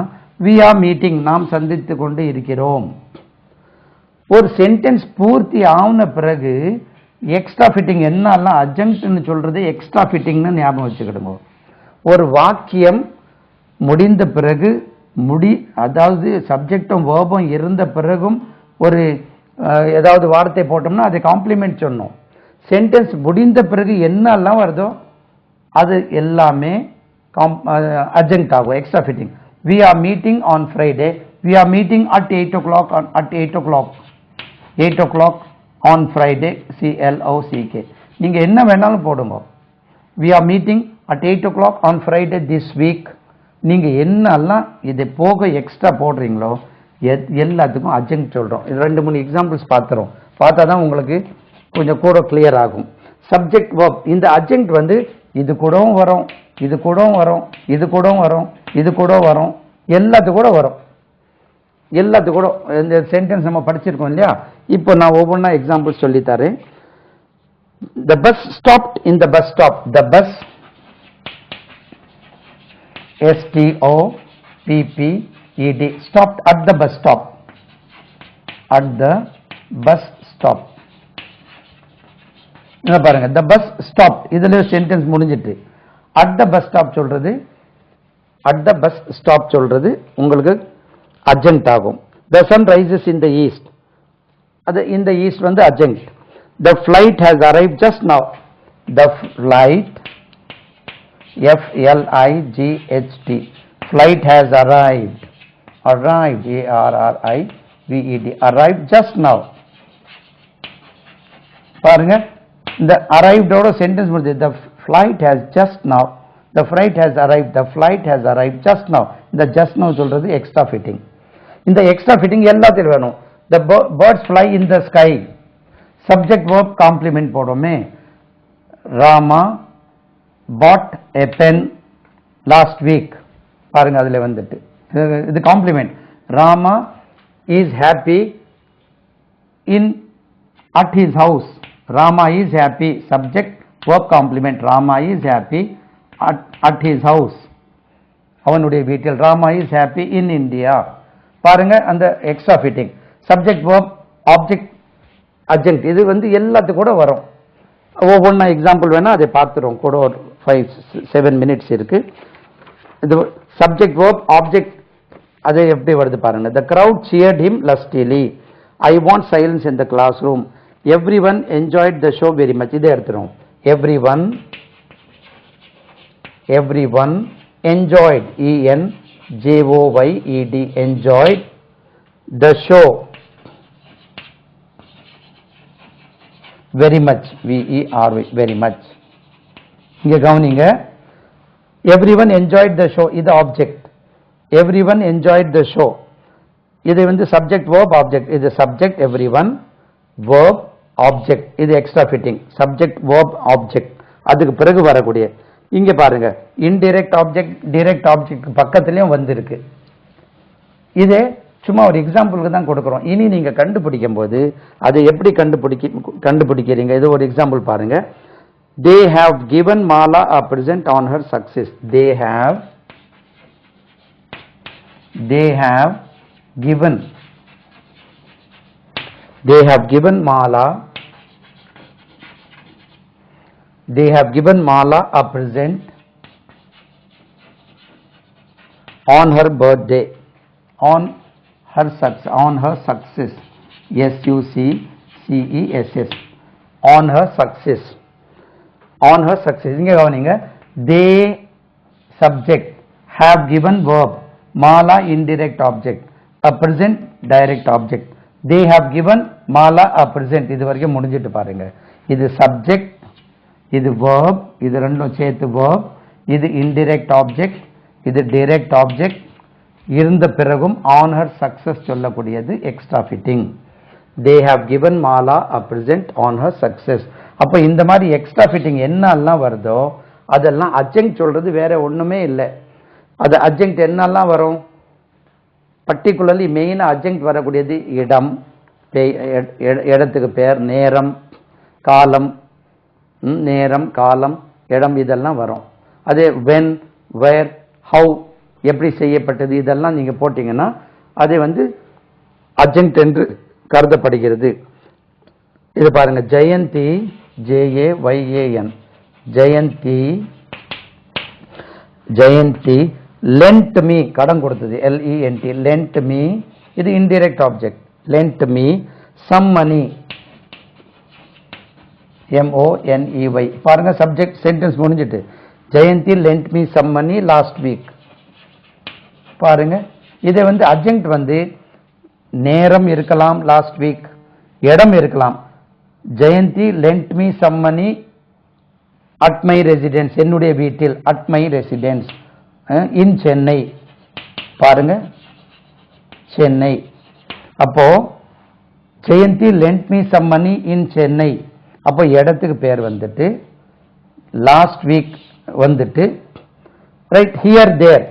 we are meeting நாம் சந்தித்து கொண்டு இருக்கிறோம். ஒரு சென்டென்ஸ் பூர்த்தி ஆன பிறகு எக்ஸ்ட்ரா ஃபிட்டிங் என்னெல்லாம் அட்ஜங்க்ட்னு சொல்றது எக்ஸ்ட்ரா ஃபிட்டிங்னு ஞாபகம் வச்சுக்கிடுங்க. ஒரு வாக்கியம் முடிந்த பிறகு அதாவது சப்ஜெக்டும் வேர்பும் இருந்த பிறகும் ஒரு ஏதாவது வார்த்தை போட்டோம்னா அதை காம்ப்ளிமெண்ட் சொன்னோம். சென்டென்ஸ் முடிந்த பிறகு என்னெல்லாம் வருதோ அது எல்லாமே அட்ஜங்க்ட் ஆகும். Extra fitting. we are meeting on Friday. we are meeting at 8 o'clock. at 8 o'clock 8 o'clock on Friday, CLOCK. நீங்க என்ன வேணாலும் போடுங்க. We are meeting at 8 o'clock on Friday this week. நீங்க என்னெல்லாம் இது போக எக்ஸ்ட்ரா போடுறீங்களோ எல்லாத்துக்கும் அட்ஜங்க்ட் சொல்றோம். இது 2-3 எக்ஸாம்பிள்ஸ் பார்த்துறோம். பார்த்தா தான் உங்களுக்கு கொஞ்சம் கூட கிளியர் ஆகும். சப்ஜெக்ட் verb, இந்த அட்ஜங்க்ட் வந்து இது கூடவும் வரும், இது கூடவும் வரும், இது கூடவும் வரும், இது கூட வரும், எல்லாத்து கூட வரும். எல்லாத்து கூட இந்த சென்டென்ஸ் நம்ம படிச்சிருக்கோம் இல்லையா? இப்போ நான் ஒவ்வொன்றா எக்ஸாம்பிள் சொல்லி தரேன். The bus stopped in the bus stop. The bus, STOPPED, stopped at the bus stop. At the bus stop. இங்க பாருங்க, the bus stopped, இதுல சென்டென்ஸ் முடிஞ்சிட்டு. At the bus stop சொல்றது, at the bus stop சொல்றது உங்களுக்கு adjunct ஆகும். The sun rises in the east. அது in the east வந்து adjunct. The flight has arrived just now. The flight, FLIGHT, flight has arrived. Arrived, ARRIVED, arrived just now. பாருங்க, இந்த arrived ஓட சென்டென்ஸ் முடிஞ்சது. The flight has just now. The flight has arrived. The flight has arrived just now. இந்த just now சொல்றது extra fitting. இந்த extra fitting எல்லாத்திலும் வேணும். The birds fly in the sky. Subject verb complement போடுமே. Rama bought a pen last week. பாருங்க அதுல வந்துட்டு இது complement. Rama is happy at his house. Rama is happy. Subject verb complement. Rama is happy at his house. அவனுடைய வீட்டில். Rama is happy in India. பாருங்க அந்த extra fitting. Subject verb object adjunct இது வந்து எல்லாத்துக்கும் கூட வரும். ஒவ்வொன்றா எக்ஸாம்பிள் வேணா அதை பார்த்துரும். கூட ஒரு 5-7 minutes இருக்கு. இது சப்ஜெக்ட் verb ஆப்ஜெக்ட் அது எப்படி வருது பாருங்க. The crowd cheered him lustily. I want silence in the classroom. Everyone enjoyed the show very much. இதை எடுத்துரும். Everyone enjoyed, ENJOYED, enjoyed the show very much, VERY, very much. இங்க கவனிங்க, everyone enjoyed the show இது object. everyone enjoyed the show இது வந்து சப்ஜெக்ட் verb ஆப்ஜெக்ட். இது சப்ஜெக்ட் everyone, verb ஆப்ஜெக்ட். இது extra fitting. Subject verb object அதுக்கு பிறகு வரக்கூடிய. இங்க பாருங்க, இன்டைரக்ட் ஆப்ஜெக்ட் டைரக்ட் ஆப்ஜெக்ட் பக்கத்துலயும் வந்திருக்கு. இது சும்மா ஒரு எக்ஸாம்பிளுக்கு தான் கொடுக்குறோம். இனி நீங்க கண்டுபிடிக்கும் போது அதை எப்படி கண்டுபிடிக்கிறீங்க? இது ஒரு எக்ஸாம்பிள் பாருங்க. They have given Mala a present on her success. They have given Mala a present on her birthday. On her success, SUCCESS, on her success. இங்க கவனிங்க, they subject, have given verb, Mala indirect object, a present direct object. They have given Mala a present. இது வரைக்கும் முடிஞ்சிட்டு பாருங்க. இது subject, இது verb, இது ரெண்டும் சேர்த்து verb, இது indirect object, இது direct object. இருந்த பிறகும் on her success சொல்லக்கூடியது extra fitting. they have given Mala a present on her success. அப்ப இந்த மாதிரி எக்ஸ்ட்ரா ஃபிட்டிங் என்னெல்லாம் வருதோ அதெல்லாம் அட்ஜங்க்ட் சொல்றது வேற ஒண்ணுமே இல்லை. அது அட்ஜங்க்ட் என்னெல்லாம் வரும்? பர்டிகுலர்லி மெயினா அட்ஜங்க்ட் வரக்கூடியது இடம், இடத்துக்கு பெயர், நேரம், காலம், இடம் இதெல்லாம் வரும். அதே when, where, how, எப்படி செய்யப்பட்டது இதெல்லாம் நீங்க போட்டீங்கன்னா அது வந்து அட்ஜங்க்ட் என்று கருதப்படுகிறது. இது பாருங்க, Jayanthi, JAYAN, Jayanthi lent me, கடன் கொடுத்தது, LENT, lent me, இது indirect object, lent me some money, MONEY. பாருங்க சப்ஜெக்ட் சென்டென்ஸ் முடிஞ்சிட்டு. Jayanthi lent me some money last week. பாருங்க, இதை வந்து அட்ஜங்க்ட் வந்து நேரம் இருக்கலாம் லாஸ்ட் வீக், இடம் இருக்கலாம். Jayanthi lent me some money at my residence, என்னுடைய வீட்டில், at my residence in Chennai. பாருங்க, சென்னை. அப்போ Jayanthi lent me some money in Chennai. அப்போ இடத்துக்கு பேர் வந்துட்டு லாஸ்ட் வீக் வந்துட்டு ரைட், ஹியர் தேர்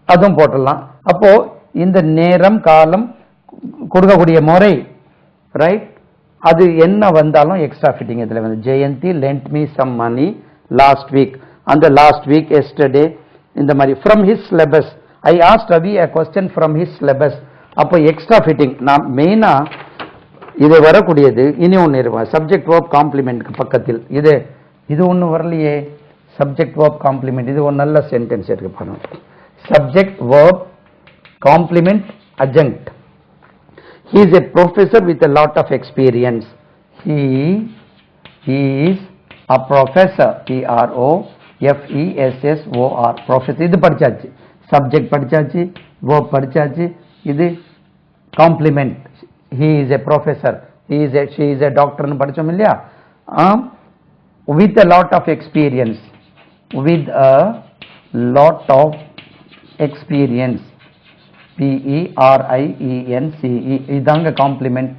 அதுவும் போட்டுடலாம். அப்போ இந்த நேரம் காலம் கொடுக்கக்கூடிய முறை ரைட், அது என்ன வந்தாலும் எக்ஸ்ட்ரா ஃபிட்டிங் இதில் வந்து Jayanthi lent me some money last week, அந்த லாஸ்ட் வீக் எஸ்டர்டே இந்த மாதிரி. From his syllabus, I asked Ravi a question from his syllabus. அப்போ எக்ஸ்ட்ரா ஃபிட்டிங் நான் மெயினாக இது வரக்கூடியது. இனி ஒன்று இருக்கும் சப்ஜெக்ட் வேர்ப் காம்ப்ளிமெண்ட்க்கு பக்கத்தில். இது ஒன்று வரலையே, சப்ஜெக்ட் வேர்ப் காம்ப்ளிமெண்ட். இது ஒரு நல்ல சென்டென்ஸ் இருக்கு பாருங்க. Subject verb complement adjunct. He is a professor with a lot of experience. He is a professor. P-R-O-F-E-S-S-O-R. Professor. இது படிச்சாச்சு. Subject படிச்சாச்சு, verb படிச்சாச்சு. இது complement. He is a professor. She is a doctor னு படிச்சோம் இல்லையா? With a lot of experience. With a lot of experience. P-E-R-I-E-N-C-E. இதாங்க காம்ப்ளிமெண்ட்.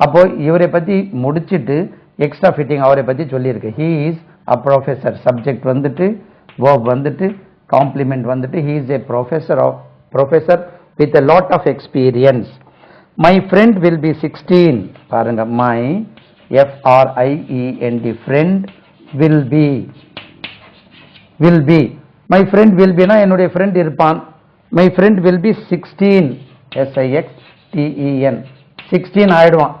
அப்போ இவரை பத்தி முடிச்சிட்டு எக்ஸ்ட்ரா ஃபிட்டிங் அவரை பத்தி சொல்லியிருக்கு. He is a professor. Subject வந்துட்டு, verb வந்துட்டு, காம்ப்ளிமெண்ட் வந்துட்டு. He is a professor with a lot of experience. My friend will be 16. பாருங்க, my F-R-I-E-N-D friend will be. My friend will be னா என்னுடைய friend இருப்பான். My friend will be 16. S-I-X-T-E-N 16 ஆயிடுவான்.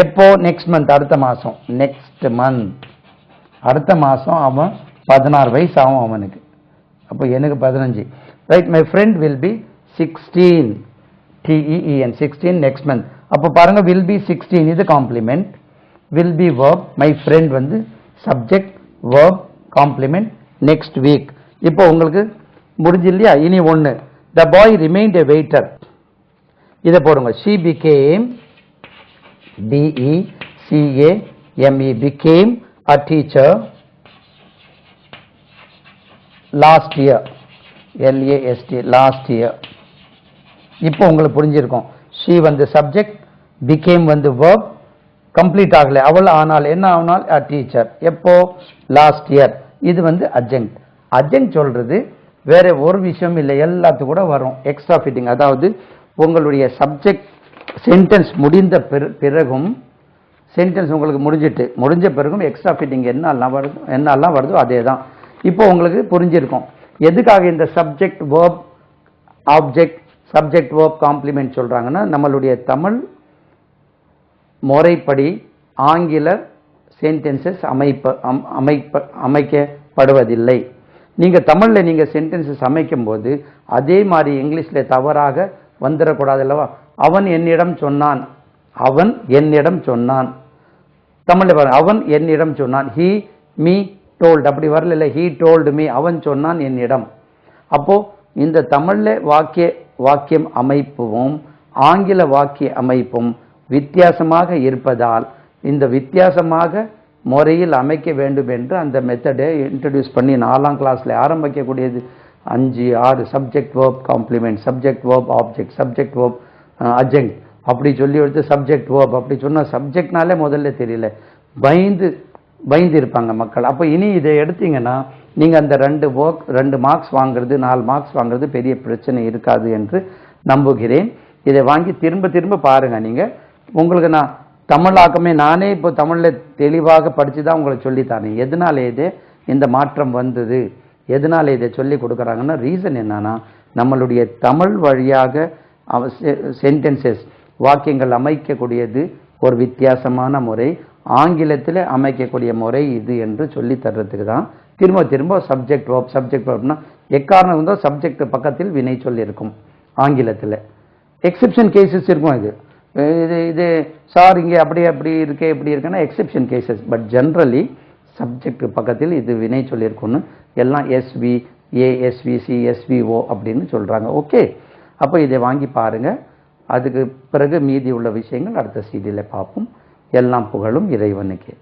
எப்போ? நெக்ஸ்ட் மந்த், அடுத்த மாசம். நெக்ஸ்ட் மந்த், அடுத்த மாசம் அவன் 16 வயசு ஆகும் அவனுக்கு. அப்போ எனக்கு 15 right. My friend will be 16. T-E-E-N 16 next month. அப்போ பாருங்க, will be 16 இது complement, will be verb, my friend வந்து subject, verb, complement, next week. இப்போ உங்களுக்கு முடிஞ்சு இல்லையா? இனி ஒன்று, the boy remained a waiter. இதை போடுங்க. she became, D-E-C-A-M-E became a teacher last year. L-A-S-T last year. இப்போ உங்களுக்கு புரிஞ்சிருக்கும். she வந்து சப்ஜெக்ட், became வந்து verb, கம்ப்ளீட் ஆகல அவள், ஆனால் என்ன ஆனால் a teacher. எப்போ? Last year. இது வந்து அட்ஜங்க்ட். அட்ஜங்க்ட் சொல்றது வேற ஒரு விஷயம் இல்லை, எல்லாத்துக்கும் கூட வரும் எக்ஸ்ட்ரா ஃபிட்டிங். அதாவது உங்களுடைய சப்ஜெக்ட் சென்டென்ஸ் முடிந்த பிறகும், சென்டென்ஸ் உங்களுக்கு முடிஞ்ச பிறகும் எக்ஸ்ட்ரா ஃபிட்டிங் என்னெல்லாம் வருதோ அதே தான். இப்போ உங்களுக்கு புரிஞ்சிருக்கும் எதுக்காக இந்த subject, verb, object, subject, verb, complement சொல்றாங்கன்னா, நம்மளுடைய தமிழ் முறைப்படி ஆங்கில சென்டென்சஸ் அமைக்கப்படுவதில்லை. நீங்க தமிழ்ல நீங்க சென்டென்சஸ் அமைக்கும் போது அதே மாதிரி இங்கிலீஷ்ல தவறாக வந்துடக்கூடாது அல்லவா? அவன் என்னிடம் சொன்னான், அவன் என்னிடம் சொன்னான். தமிழ்ல அவன் என்னிடம் சொன்னான். he me told அப்படி வரல. he told me அவன் சொன்னான் என்னிடம். அப்போ இந்த தமிழ்ல வாக்கியம் அமைப்பும் ஆங்கில வாக்கிய அமைப்பும் வித்தியாசமாக இருப்பதால் இந்த வித்தியாசமாக முறையில் அமைக்க வேண்டும் என்று அந்த மெத்தடை இன்ட்ரடியூஸ் பண்ணி 4ஆம் கிளாஸ்ல ஆரம்பிக்கக்கூடியது. 5, 6 subject, verb, complement, subject, verb, object, subject, verb, adjunct அப்படி சொல்லி எடுத்து சப்ஜெக்ட், வேர்ப் அப்படி சொன்னா சப்ஜெக்ட்னாலே முதல்ல தெரியல, பயந்து இருப்பாங்க மக்கள். அப்போ இனி இதை எடுத்தீங்கன்னா நீங்க அந்த 2 மார்க்ஸ் வாங்குறது, 4 மார்க்ஸ் வாங்குறது பெரிய பிரச்சனை இருக்காது என்று நம்புகிறேன். இதை வாங்கி திரும்ப பாருங்க. நீங்க உங்களுக்கு நான் தமிழாக்கமே நானே இப்போ தமிழ்ல தெளிவாக படிச்சு தான் உங்களுக்கு சொல்லித்தானே. எதனால இது இந்த மாற்றம் வந்தது, எதனால இதை சொல்லி கொடுக்குறாங்கன்னா, ரீசன் என்னன்னா, நம்மளுடைய தமிழ் வழியாக சென்டென்சஸ் வாக்கியங்கள் அமைக்கக்கூடியது ஒரு வித்தியாசமான முறை, ஆங்கிலத்தில் அமைக்கக்கூடிய முறை இது என்று சொல்லி தர்றதுக்கு தான் திரும்ப சப்ஜெக்ட், வேர்ப், சப்ஜெக்ட், வேர்ப்னா எக்காரணம் இருந்தால் சப்ஜெக்ட் பக்கத்தில் வினை சொல் இருக்கும் ஆங்கிலத்தில். எக்ஸெப்ஷன் கேசஸ் இருக்கும். இது சார் இங்கே அப்படி இருக்கே இப்படி இருக்குன்னா exception cases. But generally subject பக்கத்தில் இது வினை சொல்லியிருக்குன்னு எல்லாம் எஸ்வி, ஏஎஸ்வி, சிஎஸ்விஓ அப்படின்னு சொல்றாங்க. ஓகே, அப்போ இதை வாங்கி பாருங்க. அதுக்கு பிறகு மீதி உள்ள விஷயங்கள் அடுத்த சீடியில் பார்ப்போம். எல்லாம் புகழும் இறைவனுக்கே.